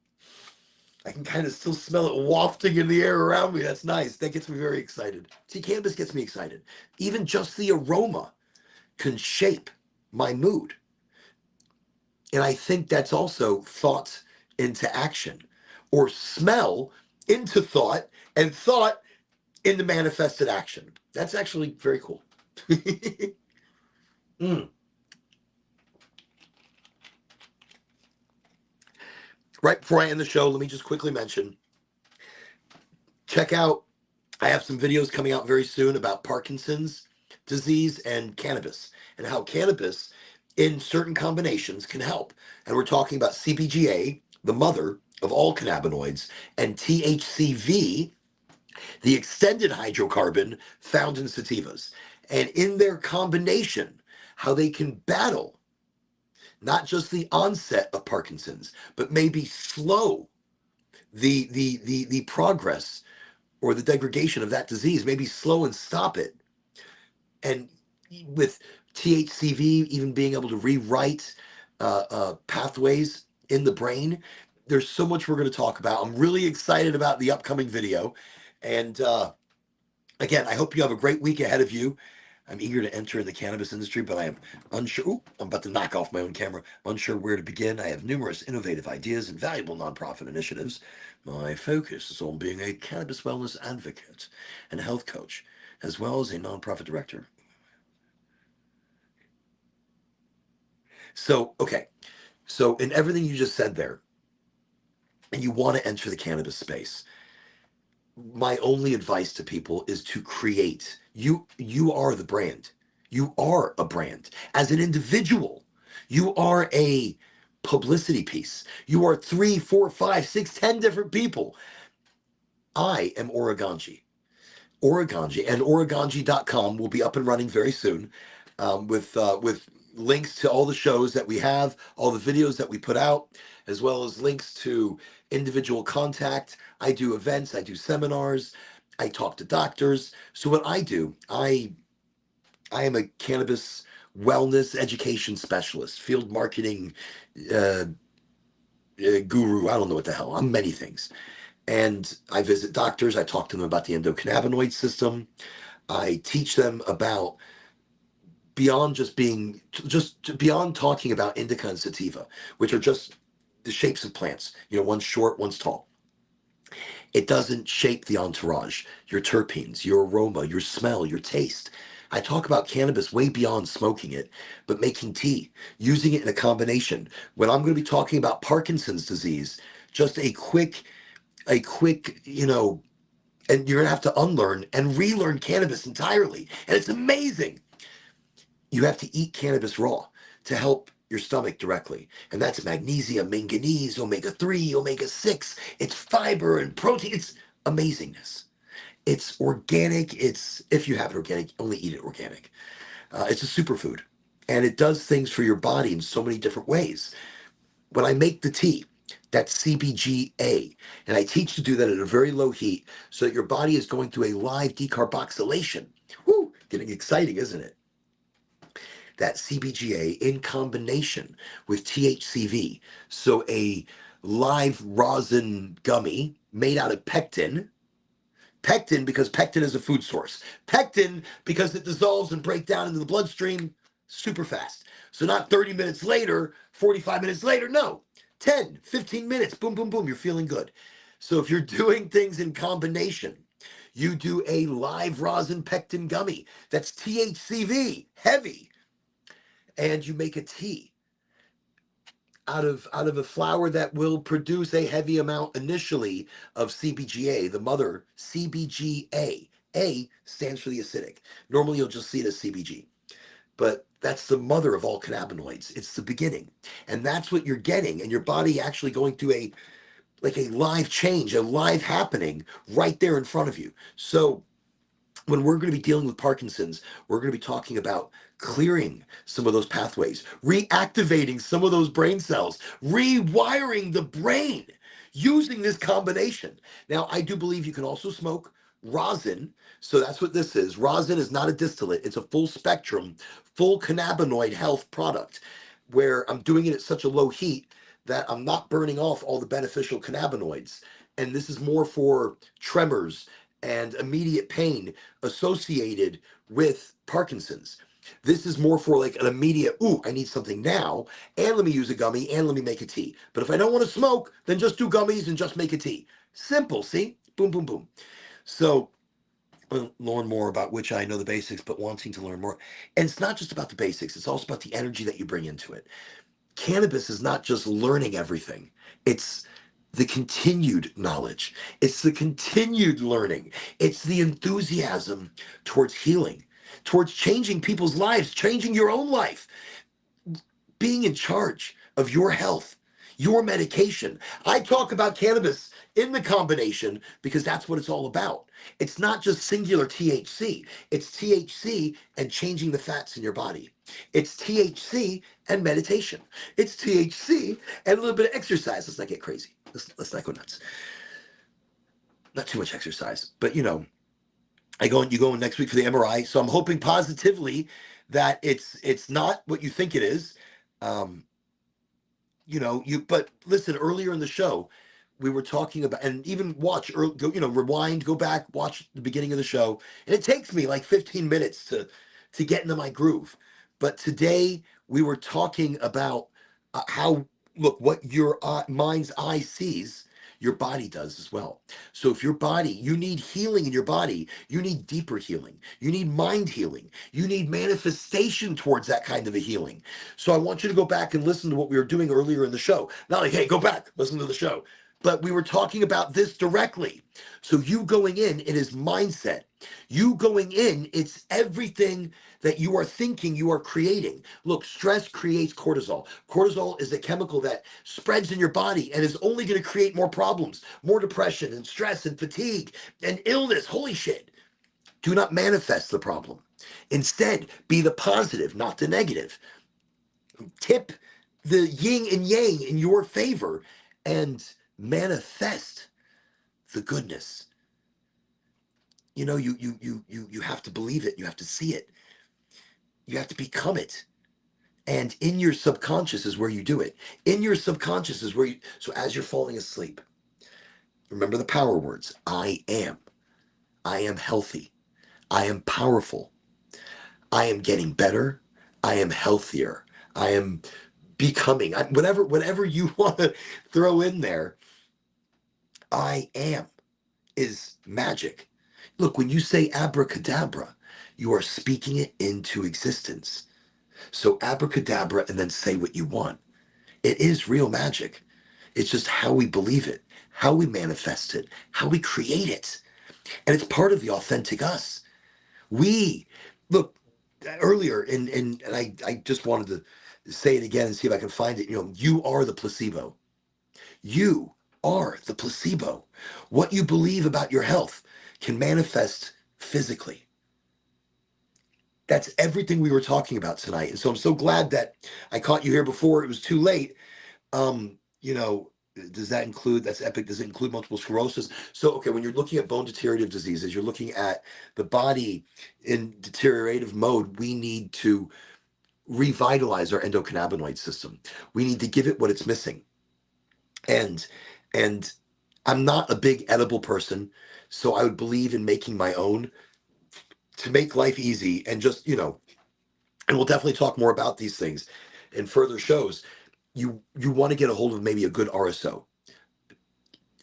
I can kind of still smell it wafting in the air around me. That's nice. That gets me very excited. See, cannabis gets me excited. Even just the aroma can shape my mood. And I think that's also thought into action, or smell into thought, and thought into manifested action. That's actually very cool. Mm. Right before I end the show, let me just quickly mention, check out, I have some videos coming out very soon about Parkinson's disease and cannabis, and how cannabis in certain combinations can help. And we're talking about CBGA, the mother of all cannabinoids, and THCV, the extended hydrocarbon found in sativas. And in their combination, how they can battle not just the onset of Parkinson's, but maybe slow the progress or the degradation of that disease, maybe slow and stop it. And with THCV even being able to rewrite pathways in the brain, there's so much we're going to talk about. I'm really excited about the upcoming video. And again, I hope you have a great week ahead of you. I'm eager to enter the cannabis industry, but I am unsure. Ooh, I'm about to knock off my own camera. Unsure where to begin. I have numerous innovative ideas and valuable nonprofit initiatives. My focus is on being a cannabis wellness advocate and health coach, as well as a nonprofit director. So, okay. So, in everything you just said there, and you want to enter the cannabis space, my only advice to people is to create. You are the brand. You are a brand. As an individual, you are a publicity piece. You are 3, 4, 5, 6, 10 different people. I am Oraganji. Oraganji, and Oraganji.com will be up and running very soon, with links to all the shows that we have, all the videos that we put out, as well as links to individual contact. I do events, I do seminars, I talk to doctors. So what I do, I am a cannabis wellness education specialist, field marketing uh, guru. I don't know what the hell. I'm many things. And I visit doctors. I talk to them about the endocannabinoid system. I teach them about beyond just beyond talking about indica and sativa, which are just the shapes of plants. One's short, one's tall. It doesn't shape the entourage, your terpenes, your aroma, your smell, your taste. I talk about cannabis way beyond smoking it, but making tea, using it in a combination. When I'm going to be talking about Parkinson's disease, just a quick, and you're gonna have to unlearn and relearn cannabis entirely. And it's amazing. You have to eat cannabis raw to help your stomach directly. And that's magnesium, manganese, omega-3, omega-6. It's fiber and protein. It's amazingness. It's organic. If you have it organic, only eat it organic. It's a superfood. And it does things for your body in so many different ways. When I make the tea, that's CBGA. And I teach to do that at a very low heat so that your body is going through a live decarboxylation. Woo, getting exciting, isn't it? That CBGA in combination with THCV. So a live rosin gummy made out of pectin. Pectin because pectin is a food source. Pectin because it dissolves and breaks down into the bloodstream super fast. So not 30 minutes later, 45 minutes later, no. 10, 15 minutes, boom, boom, boom, you're feeling good. So if you're doing things in combination, you do a live rosin pectin gummy that's THCV, heavy, and you make a tea out of a flower that will produce a heavy amount initially of CBGA, the mother CBGA. A stands for the acidic. Normally you'll just see it as CBG, but that's the mother of all cannabinoids. It's the beginning. And that's what you're getting, and your body actually going through a live change, a live happening right there in front of you. So when we're going to be dealing with Parkinson's, we're going to be talking about clearing some of those pathways, reactivating some of those brain cells, rewiring the brain using this combination. Now, I do believe you can also smoke rosin. So that's what this is. Rosin is not a distillate, it's a full spectrum, full cannabinoid health product where I'm doing it at such a low heat that I'm not burning off all the beneficial cannabinoids. And this is more for tremors and immediate pain associated with Parkinson's. This is more for like an immediate, ooh, I need something now, and let me use a gummy, and let me make a tea. But if I don't want to smoke, then just do gummies and just make a tea. Simple, see? Boom, boom, boom. So, learn more about which I know the basics, but wanting to learn more. And it's not just about the basics, it's also about the energy that you bring into it. Cannabis is not just learning everything, it's the continued knowledge, it's the continued learning, it's the enthusiasm towards healing, towards changing people's lives, changing your own life, being in charge of your health, your medication. I talk about cannabis in the combination because that's what it's all about. It's not just singular THC, it's THC and changing the fats in your body. It's THC and meditation. It's THC and a little bit of exercise. Let's not get crazy. Let's not go nuts. Not too much exercise, but you know, you go in next week for the MRI. So I'm hoping positively that it's not what you think it is. Um, but listen, earlier in the show we were talking about, and even watch or go, rewind, go back, watch the beginning of the show, and it takes me like 15 minutes to get into my groove. But today we were talking about how, look, what your mind's eye sees, your body does as well. So if your body, you need healing in your body, you need deeper healing, you need mind healing, you need manifestation towards that kind of a healing. So I want you to go back and listen to what we were doing earlier in the show. Not like, hey, go back, listen to the show. But we were talking about this directly. So you going in, it is mindset. You going in, it's everything that you are thinking, you are creating. Look, stress creates cortisol. Cortisol is a chemical that spreads in your body and is only going to create more problems, more depression and stress and fatigue and illness. Holy shit. Do not manifest the problem. Instead, be the positive, not the negative. Tip the yin and yang in your favor and manifest the goodness. You have to believe it, you have to see it, you have to become it. And in your subconscious is where you do it. In your subconscious is where you, so as you're falling asleep, remember the power words. I am healthy, I am powerful, I am getting better, I am healthier, I am becoming, whatever you want to throw in there. I am is magic. Look, when you say abracadabra, you are speaking it into existence. So abracadabra and then say what you want. It is real magic. It's just how we believe it, how we manifest it, how we create it. And it's part of the authentic us. We, look, earlier, and I just wanted to say it again and see if I can find it. You are the placebo. You are the placebo. What you believe about your health can manifest physically. That's everything we were talking about tonight. And so I'm so glad that I caught you here before it was too late. Does that include, that's epic, does it include multiple sclerosis? So, okay, when you're looking at bone deteriorative diseases, you're looking at the body in deteriorative mode, we need to revitalize our endocannabinoid system. We need to give it what it's missing. And and I'm not a big edible person, so I would believe in making my own to make life easy and just, and we'll definitely talk more about these things in further shows. You want to get a hold of maybe a good RSO,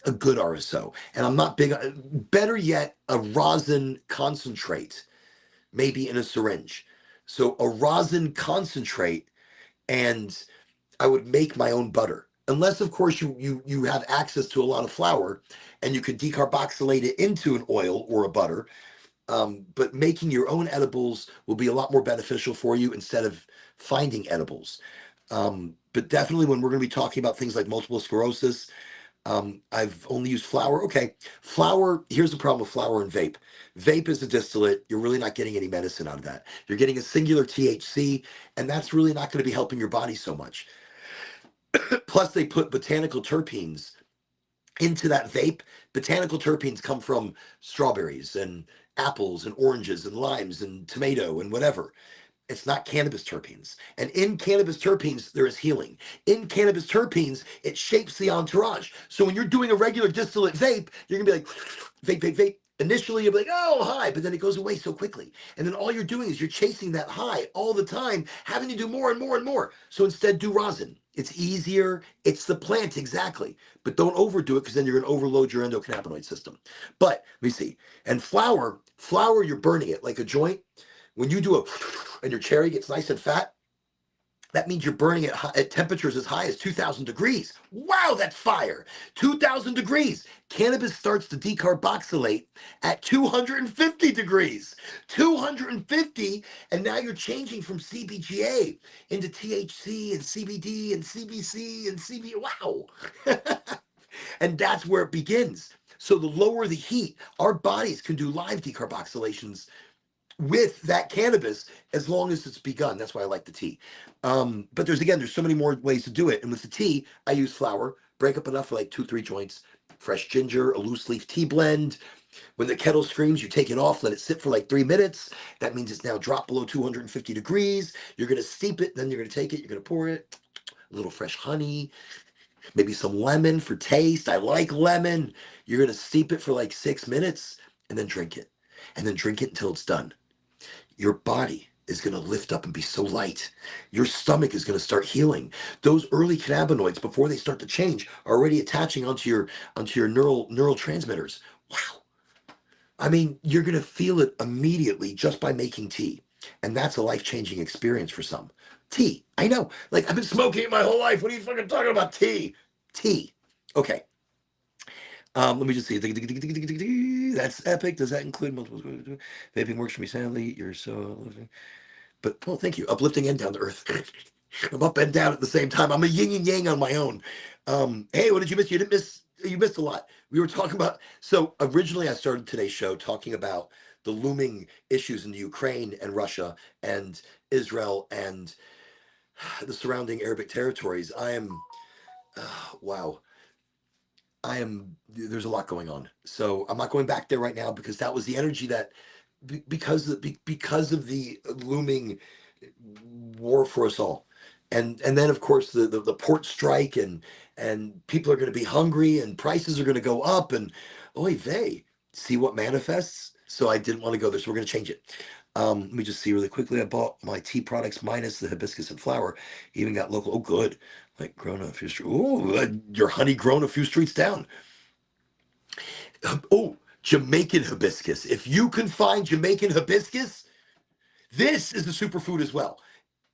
a good RSO. And I'm not big, better yet, a rosin concentrate, maybe in a syringe. So a rosin concentrate, and I would make my own butter. Unless, of course, you have access to a lot of flour and you could decarboxylate it into an oil or a butter. But making your own edibles will be a lot more beneficial for you instead of finding edibles. But definitely when we're going to be talking about things like multiple sclerosis, I've only used flour. Okay, flour, here's the problem with flour and vape. Vape is a distillate. You're really not getting any medicine out of that. You're getting a singular THC, and that's really not going to be helping your body so much. Plus, they put botanical terpenes into that vape. Botanical terpenes come from strawberries and apples and oranges and limes and tomato and whatever. It's not cannabis terpenes. And in cannabis terpenes, there is healing. In cannabis terpenes, it shapes the entourage. So when you're doing a regular distillate vape, you're gonna be like, vape, vape, vape. Initially, you'll be like, oh, hi, but then it goes away so quickly. And then all you're doing is you're chasing that high all the time, having to do more and more and more. So instead, do rosin. It's easier. It's the plant, exactly. But don't overdo it because then you're going to overload your endocannabinoid system. But let me see. And flour, you're burning it like a joint. When you do a and your cherry gets nice and fat, that means you're burning it at temperatures as high as 2,000 degrees. Wow, that's fire. 2,000 degrees. Cannabis starts to decarboxylate at 250 degrees. 250, and now you're changing from CBGA into THC and CBD and CBC and CB. Wow. And that's where it begins. So the lower the heat, our bodies can do live decarboxylations with that cannabis as long as it's begun. That's why I like the tea. But there's so many more ways to do it. And with the tea, I use flour, break up enough for like 2-3 joints, fresh ginger, a loose leaf tea blend. When the kettle screams, you take it off, let it sit for like 3 minutes. That means it's now dropped below 250 degrees. You're going to steep it, then you're going to take it, you're going to pour it, a little fresh honey, maybe some lemon for taste. I like lemon. You're going to steep it for like 6 minutes and then drink it. And then drink it until it's done. Your body is going to lift up and be so light. Your stomach is going to start healing. Those early cannabinoids, before they start to change, are already attaching onto your neural transmitters. Wow. I mean, you're going to feel it immediately just by making tea. And that's a life-changing experience for some. Tea. I know. Like, I've been smoking it my whole life. What are you fucking talking about? Tea. Tea. Okay. Let me just see. That's epic. Does that include multiple? Vaping works for me sadly. You're so. But well, thank you. Uplifting and down to earth. I'm up and down at the same time. I'm a yin and yang on my own. Hey, what did you miss? You didn't miss. You missed a lot. We were talking about. So originally, I started today's show talking about the looming issues in the Ukraine and Russia and Israel and the surrounding Arabic territories. Wow. There's a lot going on. So I'm not going back there right now because that was the energy that, because of the looming war for us all. And then of course the port strike and people are going to be hungry and prices are going to go up and oy vey, see what manifests. So I didn't want to go there. So we're going to change it. Let me just see really quickly. I bought my tea products minus the hibiscus and flower. Even got local. Oh, good. Like grown a few streets. Oh, your honey grown a few streets down. Oh, Jamaican hibiscus. If you can find Jamaican hibiscus, this is the superfood as well.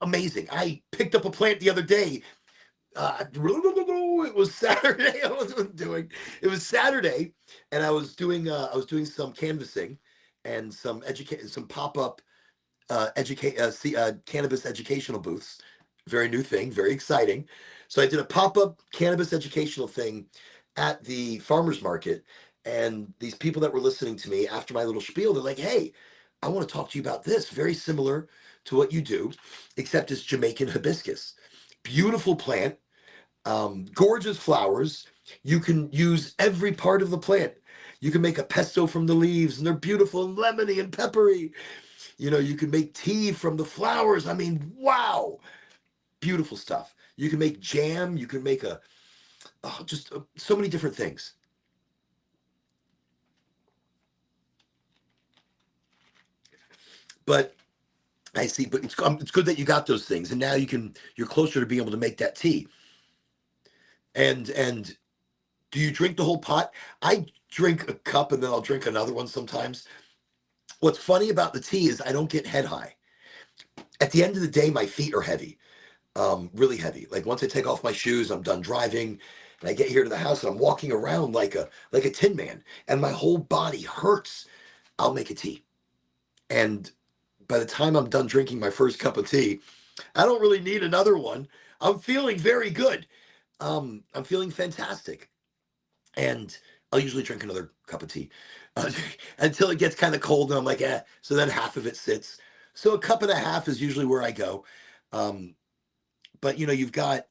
Amazing. I picked up a plant the other day. It was Saturday. It was Saturday, and I was doing some canvassing and some pop-up cannabis educational booths. Very new thing, very exciting. So I did a pop-up cannabis educational thing at the farmers market, and these people that were listening to me after my little spiel, they're like, "Hey, I want to talk to you about this. Very similar to what you do, except it's Jamaican hibiscus. Beautiful plant, gorgeous flowers. You can use every part of the plant. You can make a pesto from the leaves, and they're beautiful and lemony and peppery. You can make tea from the flowers. I mean, wow, beautiful stuff. You can make jam. You can make just so many different things. But I see. But it's good that you got those things, and now you're closer to being able to make that tea. And do you drink the whole pot? I drink a cup and then I'll drink another one sometimes. What's funny about the tea is I don't get head high. At the end of the day, my feet are heavy, really heavy. Like once I take off my shoes, I'm done driving, and I get here to the house and I'm walking around like a tin man, and my whole body hurts. I'll make a tea, and by the time I'm done drinking my first cup of tea, I don't really need another one. I'm feeling very good. I'm feeling fantastic. And I'll usually drink another cup of tea until it gets kind of cold, and I'm like, eh. So then half of it sits. So a cup and a half is usually where I go. Um, but you've got.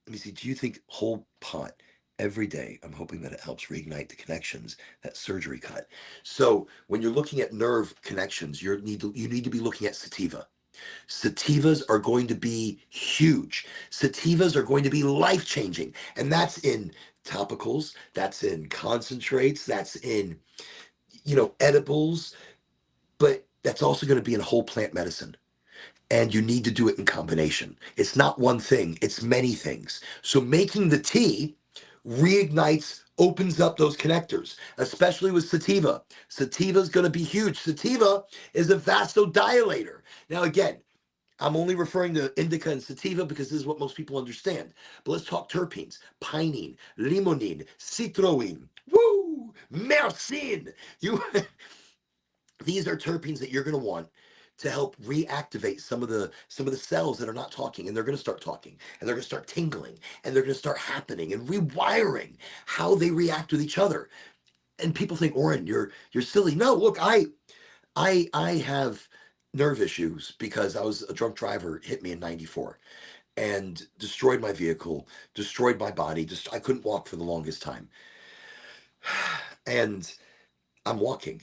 Let me see. Do you think whole pot? every day. I'm hoping that it helps reignite the connections that surgery cut. So when you're looking at nerve connections, you need to be looking at sativa. Sativas are going to be huge. Sativas are going to be life changing. And that's in topicals, that's in concentrates, that's in, edibles, but that's also going to be in whole plant medicine. And you need to do it in combination. It's not one thing, it's many things. So making the tea reignites, opens up those connectors, especially with sativa. Sativa is going to be huge. Sativa is a vasodilator. Now, again, I'm only referring to indica and sativa because this is what most people understand. But let's talk terpenes: pinene, limonene, citroene, woo, myrcene. You These are terpenes that you're going to want to help reactivate some of the cells that are not talking, and they're going to start talking, and they're going to start tingling, and they're going to start happening and rewiring how they react with each other. And people think, Oren, you're silly. No, look, I have nerve issues because I was a drunk driver, hit me in 94 and destroyed my vehicle, destroyed my body. Just I couldn't walk for the longest time. And I'm walking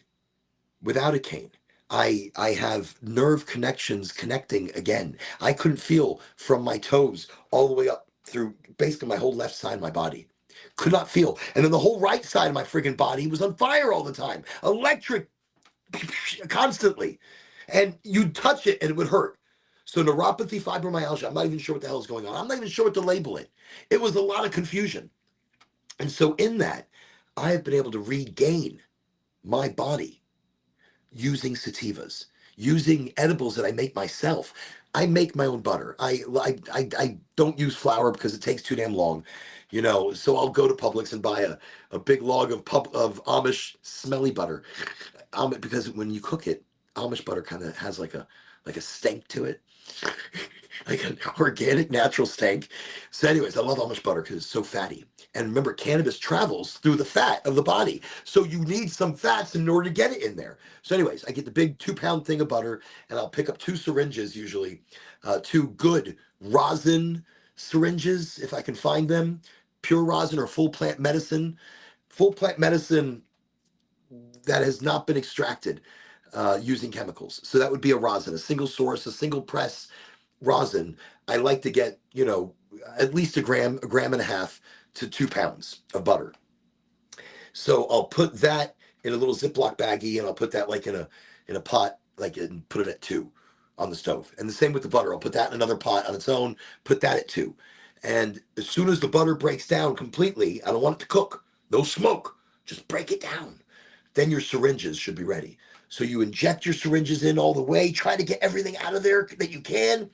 without a cane. I have nerve connections connecting again. I couldn't feel from my toes all the way up through basically my whole left side of my body. Could not feel. And then the whole right side of my friggin' body was on fire all the time. Electric constantly. And you'd touch it and it would hurt. So neuropathy, fibromyalgia, I'm not even sure what the hell is going on. I'm not even sure what to label it. It was a lot of confusion. And so in that, I have been able to regain my body using sativas, using edibles that I make myself. I make my own butter. I don't use flour because it takes too damn long, So I'll go to Publix and buy a big log of Amish smelly butter, because when you cook it, Amish butter kind of has like a stank to it, like an organic natural stank. So, anyways, I love Amish butter because it's so fatty. And remember, cannabis travels through the fat of the body. So you need some fats in order to get it in there. So, anyways, I get the big 2 pound thing of butter, and I'll pick up 2 syringes, usually, 2 good rosin syringes, if I can find them, pure rosin or full plant medicine. Full plant medicine that has not been extracted using chemicals. So that would be a rosin, a single source, a single press rosin. I like to get, at least a gram and a half to 2 pounds of butter. So I'll put that in a little Ziploc baggie, and I'll put that like in a pot, like, and put it at 2 on the stove. And the same with the butter. I'll put that in another pot on its own, put that at 2. And as soon as the butter breaks down completely, I don't want it to cook. No smoke. Just break it down. Then your syringes should be ready. So you inject your syringes in all the way, try to get everything out of there that you can.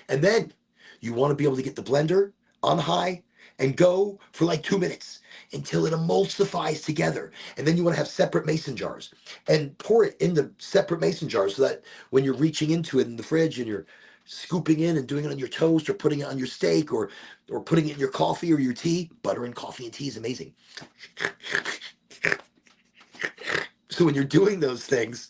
And then you want to be able to get the blender on high and go for like 2 minutes until it emulsifies together. And then you want to have separate mason jars and pour it into separate mason jars so that when you're reaching into it in the fridge and you're scooping in and doing it on your toast or putting it on your steak or putting it in your coffee or your tea. Butter and coffee and tea is amazing. So when you're doing those things,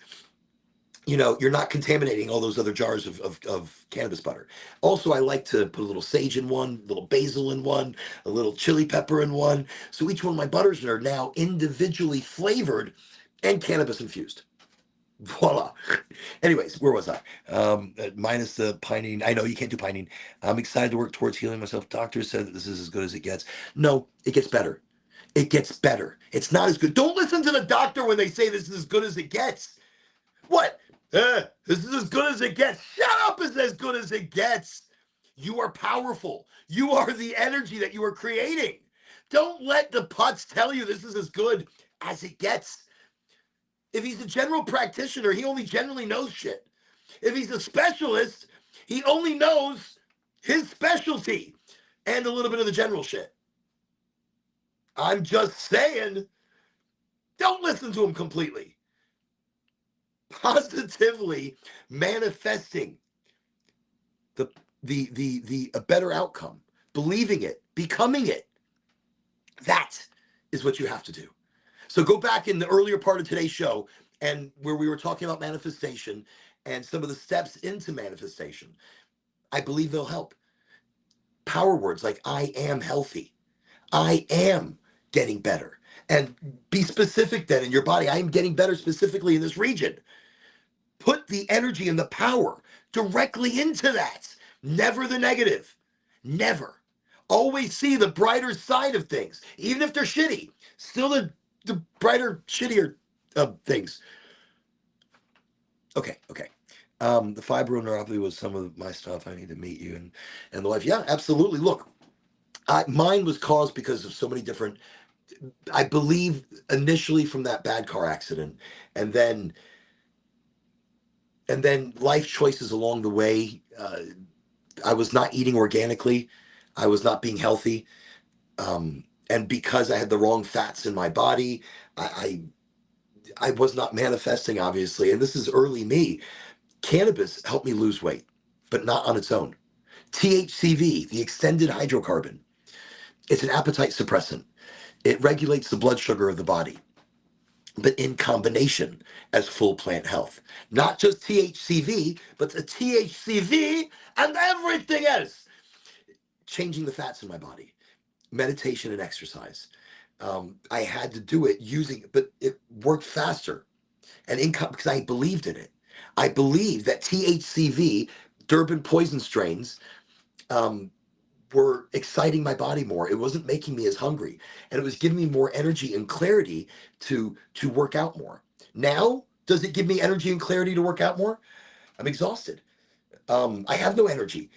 you're not contaminating all those other jars of cannabis butter. Also, I like to put a little sage in one, a little basil in one, a little chili pepper in one. So each one of my butters are now individually flavored and cannabis infused. Voila. Anyways, where was I? Minus the pinene. I know you can't do pinene. I'm excited to work towards healing myself. Doctors said that this is as good as it gets. No, it gets better. It gets better. It's not as good. Don't listen to the doctor when they say this is as good as it gets. What? This is as good as it gets. Shut up, it's as good as it gets. You are powerful. You are the energy that you are creating. Don't let the putz tell you this is as good as it gets. If he's a general practitioner, he only generally knows shit. If he's a specialist, he only knows his specialty and a little bit of the general shit. I'm just saying, don't listen to him completely. Positively manifesting a better outcome, believing it, becoming it. That is what you have to do. So go back in the earlier part of today's show and where we were talking about manifestation and some of the steps into manifestation. I believe they'll help. Power words like I am healthy. I am getting better. And be specific then in your body. I am getting better specifically in this region. Put the energy and the power directly into that. Never the negative. Never. Always see the brighter side of things, even if they're shitty. Still the brighter, shittier things. Okay. The fibromyalgia was some of my stuff. I need to meet you and the life. Yeah, absolutely. Look, mine was caused because of so many different. I believe initially from that bad car accident, and then life choices along the way. I was not eating organically. I was not being healthy. And because I had the wrong fats in my body, I, I was not manifesting, obviously. And this is early me. Cannabis helped me lose weight, but not on its own. THCV, the extended hydrocarbon, it's an appetite suppressant. It regulates the blood sugar of the body, but in combination as full plant health. Not just THCV, but the THCV and everything else. Changing the fats in my body, meditation and exercise. I had to do it using, but it worked faster and income because I believed in it. I believed that THCV, Durban poison strains, um, were exciting my body more. It wasn't making me as hungry, and it was giving me more energy and clarity to work out more. Now, does it give me energy and clarity to work out more? I'm exhausted. I have no energy.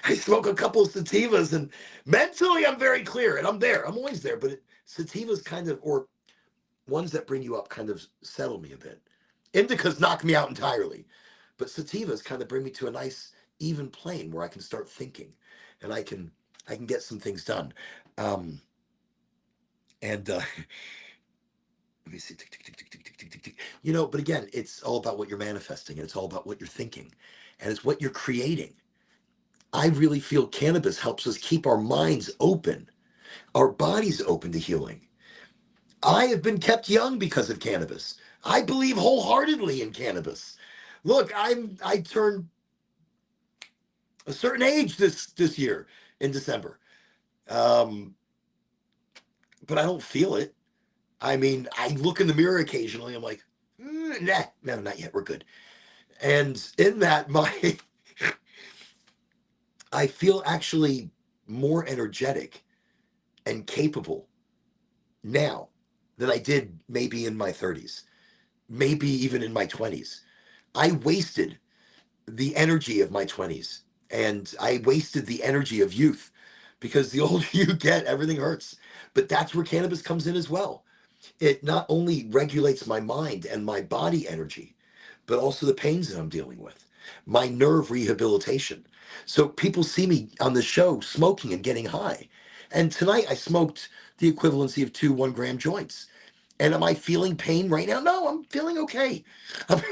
I smoke a couple of sativas, and mentally I'm very clear, and I'm there. I'm always there, but sativas kind of, or ones that bring you up, kind of settle me a bit. Indicas knock me out entirely, but sativas kind of bring me to a nice even plane where I can start thinking, and I can get some things done. Um, and let me see, tick, tick, tick, tick, tick, tick, tick, tick, tick. But again, it's all about what you're manifesting, and it's all about what you're thinking, and it's what you're creating. I really feel cannabis helps us keep our minds open, our bodies open to healing. I have been kept young because of cannabis. I believe wholeheartedly in cannabis. Look, I turned a certain age this year in December, um, but I don't feel it. I mean, I look in the mirror occasionally. I'm like, nah, no, not yet. We're good. And in that, I feel actually more energetic and capable now than I did maybe in my 30s, maybe even in my 20s. I wasted the energy of my 20s, and I wasted the energy of youth because the older you get, everything hurts. But that's where cannabis comes in as well. It not only regulates my mind and my body energy, but also the pains that I'm dealing with, my nerve rehabilitation. So people see me on the show smoking and getting high. And tonight I smoked the equivalency of two 1 gram joints. And am I feeling pain right now? No, I'm feeling okay. I'm,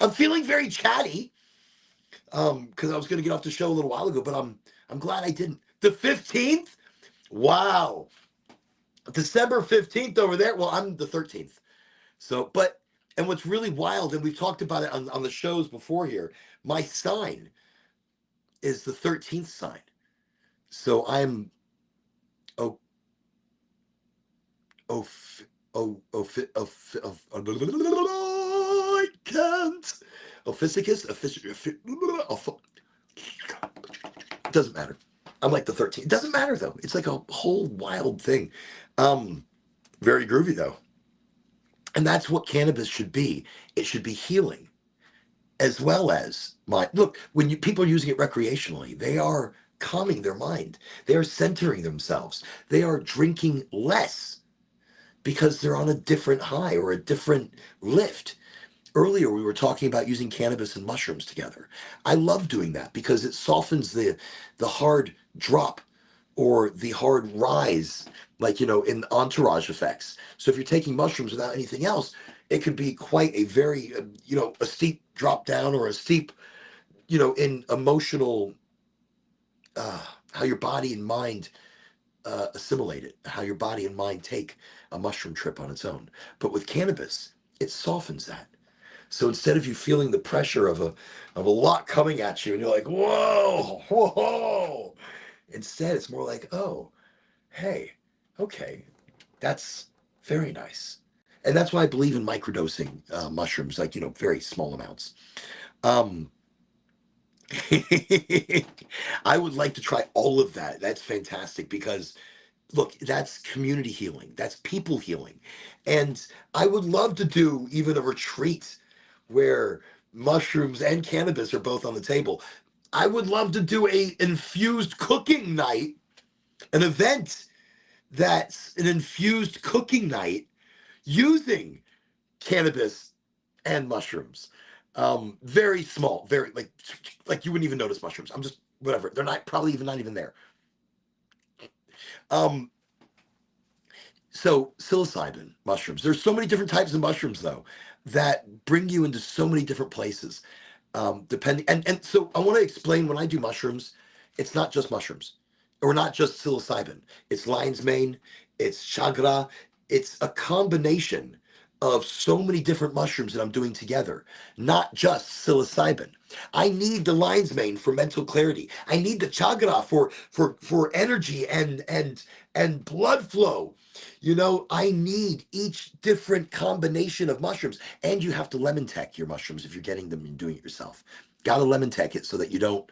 I'm feeling very chatty because I was going to get off the show a little while ago, but I'm glad I didn't. The 15th? Wow. December 15th over there. Well, I'm the 13th. So, and what's really wild, and we've talked about it on the shows before here, my sign is the 13th sign. So I'm, oh, oh, I can't. Ophysicus, it doesn't matter. I'm like the 13th. It doesn't matter though. It's like a whole wild thing. Very groovy though. And that's what cannabis should be. It should be healing as well as mind. Look, when people are using it recreationally, they are calming their mind. They are centering themselves. They are drinking less because they're on a different high or a different lift. Earlier, we were talking about using cannabis and mushrooms together. I love doing that because it softens the hard drop or the hard rise, like, in entourage effects. So if you're taking mushrooms without anything else, it could be quite a very, a steep drop down or a steep, in emotional, how your body and mind assimilate it, how your body and mind take a mushroom trip on its own. But with cannabis, it softens that. So instead of you feeling the pressure of a lot coming at you and you're like, whoa, whoa, instead it's more like, oh, Hey, okay, that's very nice. And that's why I believe in microdosing mushrooms, like, very small amounts. Um, I would like to try all of that. That's fantastic because look, that's community healing, that's people healing. And I would love to do even a retreat where mushrooms and cannabis are both on the table. I would love to do a infused cooking night, an event that's an infused cooking night using cannabis and mushrooms. Very small, very like you wouldn't even notice mushrooms. I'm just whatever. They're not probably even not even there. Um, So psilocybin mushrooms. There's so many different types of mushrooms though that bring you into so many different places. Depending and so I want to explain when I do mushrooms, it's not just mushrooms or not just psilocybin. It's lion's mane, it's chagra, it's a combination of so many different mushrooms that I'm doing together, not just psilocybin. I need the lion's mane for mental clarity. I need the chagra for energy and blood flow. I need each different combination of mushrooms. And you have to lemon tech your mushrooms if you're getting them and doing it yourself. Got to lemon tech it so that you don't.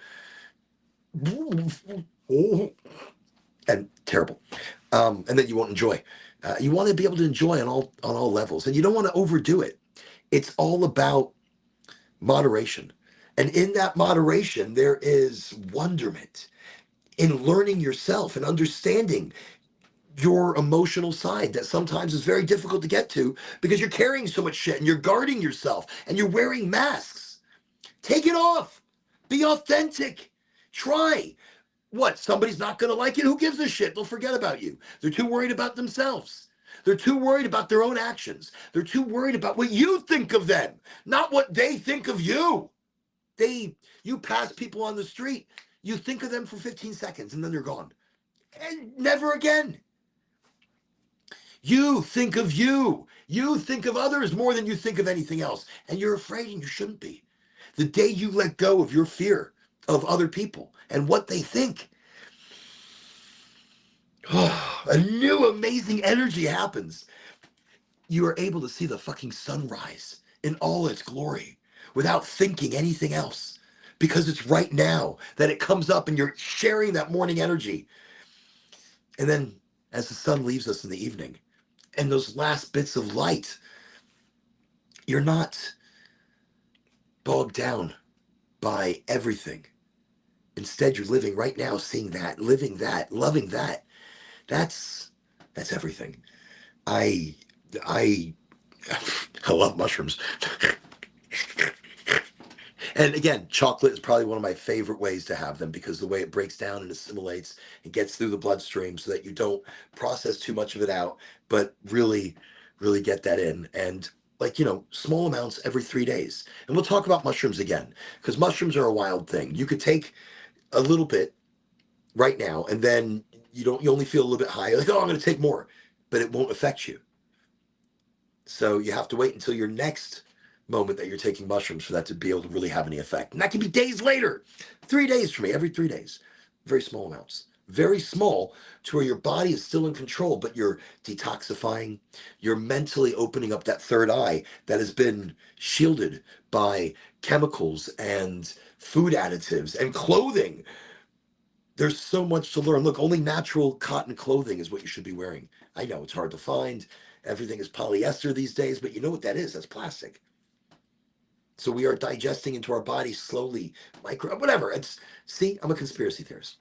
And terrible. And then you won't enjoy. You want to be able to enjoy on all levels, and you don't want to overdo it. It's all about moderation, and in that moderation, there is wonderment in learning yourself and understanding your emotional side that sometimes is very difficult to get to because you're carrying so much shit and you're guarding yourself and you're wearing masks. Take it off. Be authentic. Try. What? Somebody's not going to like it? Who gives a shit? They'll forget about you. They're too worried about themselves. They're too worried about their own actions. They're too worried about what you think of them, not what they think of you. You pass people on the street, you think of them for 15 seconds and then they're gone. And never again. You think of you. You think of others more than you think of anything else. And you're afraid and you shouldn't be. The day you let go of your fear of other people and what they think, a new amazing energy happens. You are able to see the fucking sunrise in all its glory without thinking anything else because it's right now that it comes up and you're sharing that morning energy. And then as the sun leaves us in the evening and those last bits of light, you're not bogged down by everything. Instead, you're living right now, seeing that, living that, loving that. That's everything. I I I love mushrooms. And again, chocolate is probably one of my favorite ways to have them because the way it breaks down and assimilates and gets through the bloodstream so that you don't process too much of it out, but really, really get that in. And like, small amounts every 3 days. And we'll talk about mushrooms again because mushrooms are a wild thing. You could take a little bit right now and then you only feel a little bit high. Like, oh, I'm going to take more, but it won't affect you. So you have to wait until your next moment that you're taking mushrooms for that to be able to really have any effect. And that can be days later. 3 days for me, every 3 days. Very small amounts. Very small to where your body is still in control, but you're detoxifying. You're mentally opening up that third eye that has been shielded by chemicals and food additives and clothing. There's so much to learn. Look, only natural cotton clothing is what you should be wearing. I know it's hard to find. Everything is polyester these days, but you know what that is? That's plastic. So we are digesting into our bodies slowly, whatever. See, I'm a conspiracy theorist,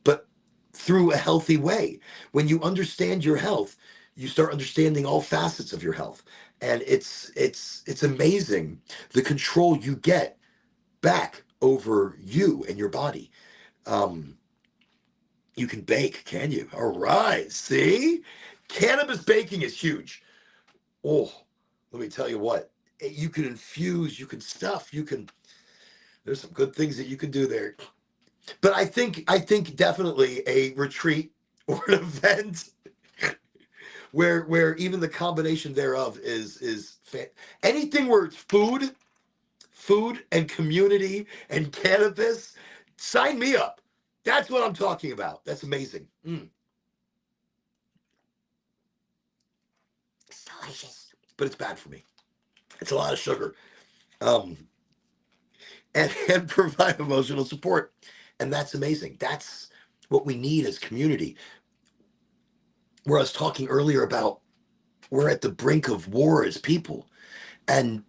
but through a healthy way. When you understand your health, you start understanding all facets of your health, and it's amazing the control you get back over you and your body. Um, you can bake, can you? All right, see, cannabis baking is huge. Oh, let me tell you what. You can infuse, you can stuff, there's some good things that you can do there. But I think definitely a retreat or an event where even the combination thereof anything where it's food and community and cannabis, sign me up. That's what I'm talking about. That's amazing. delicious, but it's bad for me. It's a lot of sugar. Um, and provide emotional support. And that's amazing. That's what we need as community. Where I was talking earlier about we're at the brink of war as people, and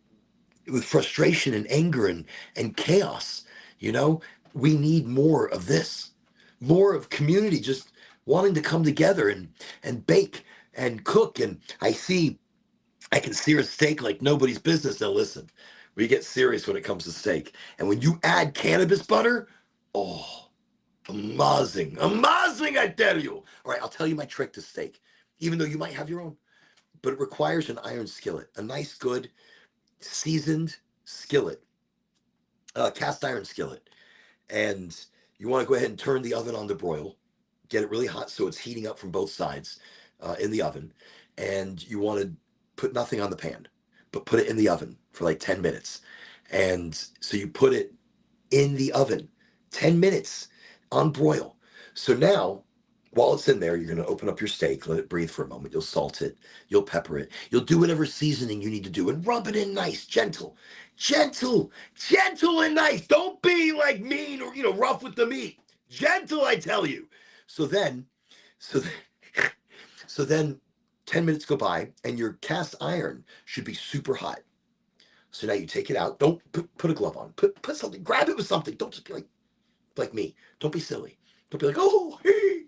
with frustration and anger and chaos, you know, we need more of this, more of community just wanting to come together and bake and cook. And I can sear a steak like nobody's business. Now listen, we get serious when it comes to steak. And when you add cannabis butter, oh, amazing, amazing, I tell you. All right, I'll tell you my trick to steak, even though you might have your own, but it requires an iron skillet, a nice, good, seasoned skillet, cast iron skillet. And you want to go ahead and turn the oven on to broil, get it really hot so it's heating up from both sides in the oven. And you want to put nothing on the pan, but put it in the oven for like 10 minutes. And so you put it in the oven 10 minutes on broil. So now, while it's in there, you're going to open up your steak, let it breathe for a moment. You'll salt it, you'll pepper it, you'll do whatever seasoning you need to do and rub it in nice, gentle, gentle, gentle and nice. Don't be like mean or, rough with the meat. Gentle, I tell you. So then, so then, so then 10 minutes go by and your cast iron should be super hot. So now you take it out. Don't put a glove on. Put something. Grab it with something. Don't just be like me. Don't be silly. Don't be like, oh, hey.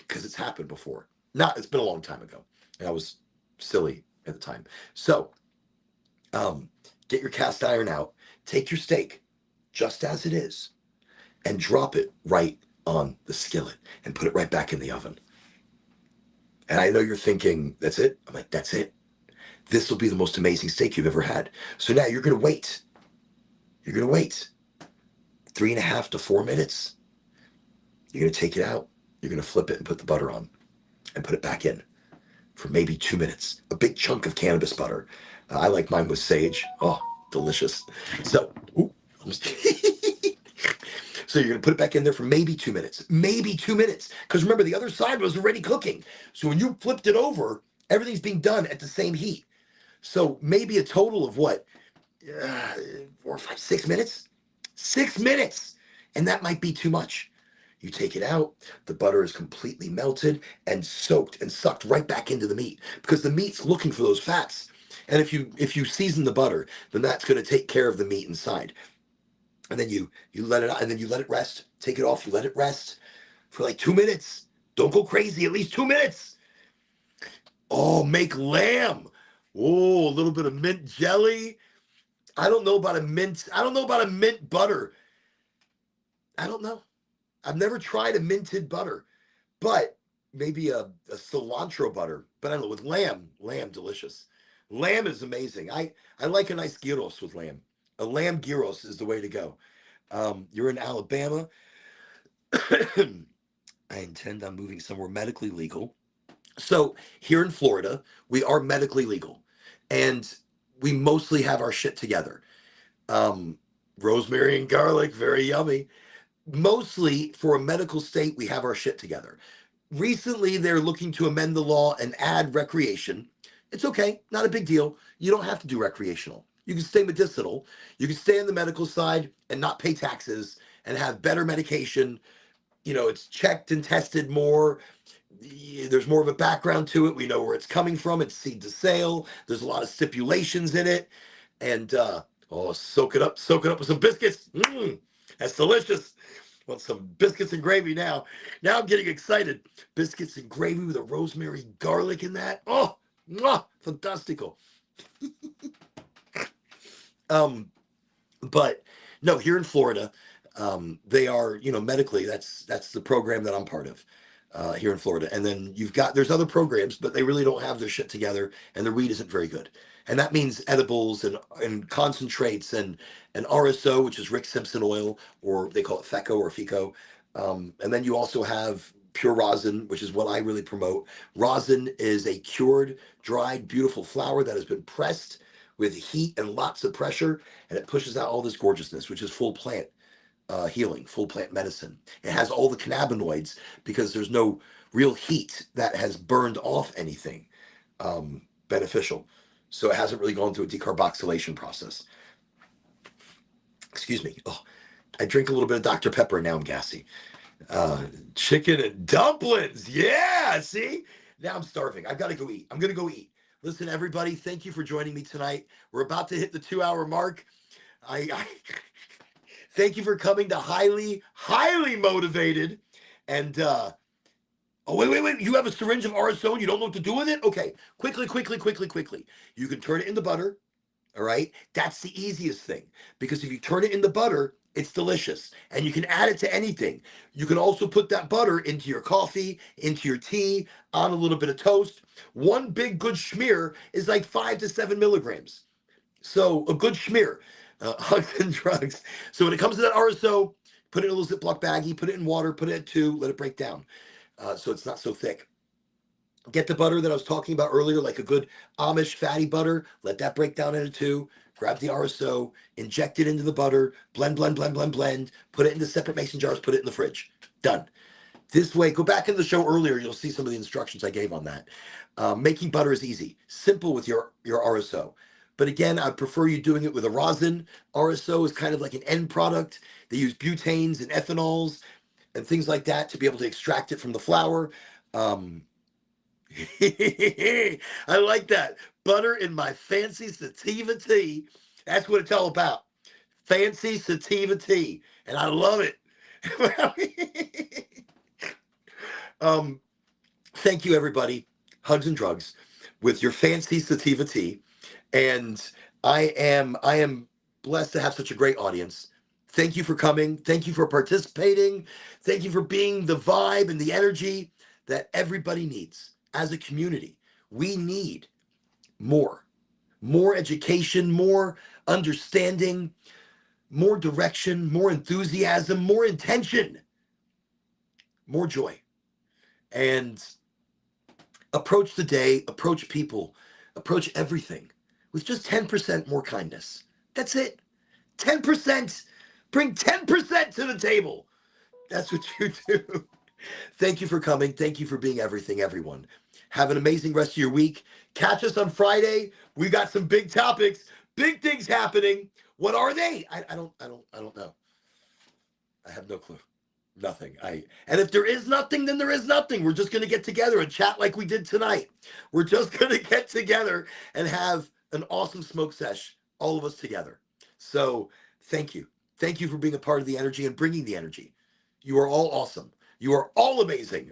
Because it's happened before. It's been a long time ago. And I was silly at the time. So get your cast iron out. Take your steak just as it is and drop it right on the skillet and put it right back in the oven. And I know you're thinking, that's it? I'm like, that's it. This will be the most amazing steak you've ever had. So now you're going to wait. You're going to wait 3.5 to 4 minutes. You're going to take it out. You're going to flip it and put the butter on and put it back in for maybe 2 minutes. A big chunk of cannabis butter. I like mine with sage. Oh, delicious. So, so you're going to put it back in there for maybe 2 minutes. Maybe 2 minutes. Because remember, the other side was already cooking. So when you flipped it over, everything's being done at the same heat. So maybe a total of what? 4, 5, 6 minutes? 6 minutes! And that might be too much. You take it out, the butter is completely melted and soaked and sucked right back into the meat because the meat's looking for those fats. And if you season the butter, then that's going to take care of the meat inside. And then you let it out, and then you let it rest. Take it off, you let it rest for like 2 minutes. Don't go crazy, at least 2 minutes. Oh, make lamb. Oh, a little bit of mint jelly. I don't know about a mint butter. I don't know. I've never tried a minted butter, but maybe a cilantro butter. But I don't know, with lamb, delicious. Lamb is amazing. I like a nice gyros with lamb. A lamb gyros is the way to go. You're in Alabama. I intend on moving somewhere medically legal. So here in Florida, we are medically legal, and we mostly have our shit together. Rosemary and garlic, very yummy. Mostly for a medical state, we have our shit together. Recently, they're looking to amend the law and add recreation. It's okay, not a big deal. You don't have to do recreational. You can stay medicinal. You can stay on the medical side and not pay taxes and have better medication. It's checked and tested more. There's more of a background to it. We know where it's coming from. It's seed to sale. There's a lot of stipulations in it. And soak it up with some biscuits. That's delicious. Want some biscuits and gravy now. Now I'm getting excited. Biscuits and gravy with a rosemary garlic in that. Oh, fantastico. But no, here in Florida, they are, medically, that's the program that I'm part of here in Florida. And then there's other programs, but they really don't have their shit together, and the weed isn't very good. And that means edibles and concentrates and RSO, which is Rick Simpson oil, or they call it FECO or FECO. And then you also have pure rosin, which is what I really promote. Rosin is a cured, dried, beautiful flower that has been pressed with heat and lots of pressure, and it pushes out all this gorgeousness, which is full plant healing, full plant medicine. It has all the cannabinoids because there's no real heat that has burned off anything beneficial. So it hasn't really gone through a decarboxylation process. Excuse me. Oh, I drink a little bit of Dr. Pepper and now I'm gassy. Chicken and dumplings. Yeah, see? Now I'm starving. I've got to go eat. I'm going to go eat. Listen, everybody, thank you for joining me tonight. We're about to hit the 2-hour mark. I thank you for coming to highly motivated. And oh, wait. You have a syringe of RSO and you don't know what to do with it? Okay, quickly. You can turn it into butter. All right. That's the easiest thing because if you turn it into butter, it's delicious and you can add it to anything. You can also put that butter into your coffee, into your tea, on a little bit of toast. One big good schmear is like 5 to 7 milligrams. So a good schmear, hugs and drugs. So when it comes to that RSO, put it in a little Ziploc baggie, put it in water, put it at 2, let it break down so it's not so thick. Get the butter that I was talking about earlier, like a good Amish fatty butter. Let that break down into 2. Grab the RSO, inject it into the butter, blend. Put it into separate mason jars, put it in the fridge. Done. This way, go back in the show earlier. You'll see some of the instructions I gave on that. Making butter is easy, simple with your RSO. But again, I prefer you doing it with a rosin. RSO is kind of like an end product. They use butanes and ethanols and things like that to be able to extract it from the flour. I like that. Butter in my fancy sativa tea. That's what it's all about. Fancy sativa tea. And I love it. Thank you, everybody. Hugs and drugs with your fancy sativa tea. And I am blessed to have such a great audience. Thank you for coming. Thank you for participating. Thank you for being the vibe and the energy that everybody needs. As a community, we need more education, more understanding, more direction, more enthusiasm, more intention, more joy. And approach the day, approach people, approach everything with just 10% more kindness. That's it. 10%. Bring 10% to the table. That's what you do. Thank you for coming. Thank you for being everything, everyone. Have an amazing rest of your week. Catch us on Friday. We got some big topics, big things happening. What are they? I don't know. I have no clue. Nothing. And if there is nothing, then there is nothing. We're just going to get together and chat like we did tonight. We're just going to get together and have an awesome smoke sesh, all of us together. So thank you. Thank you for being a part of the energy and bringing the energy. You are all awesome. You are all amazing.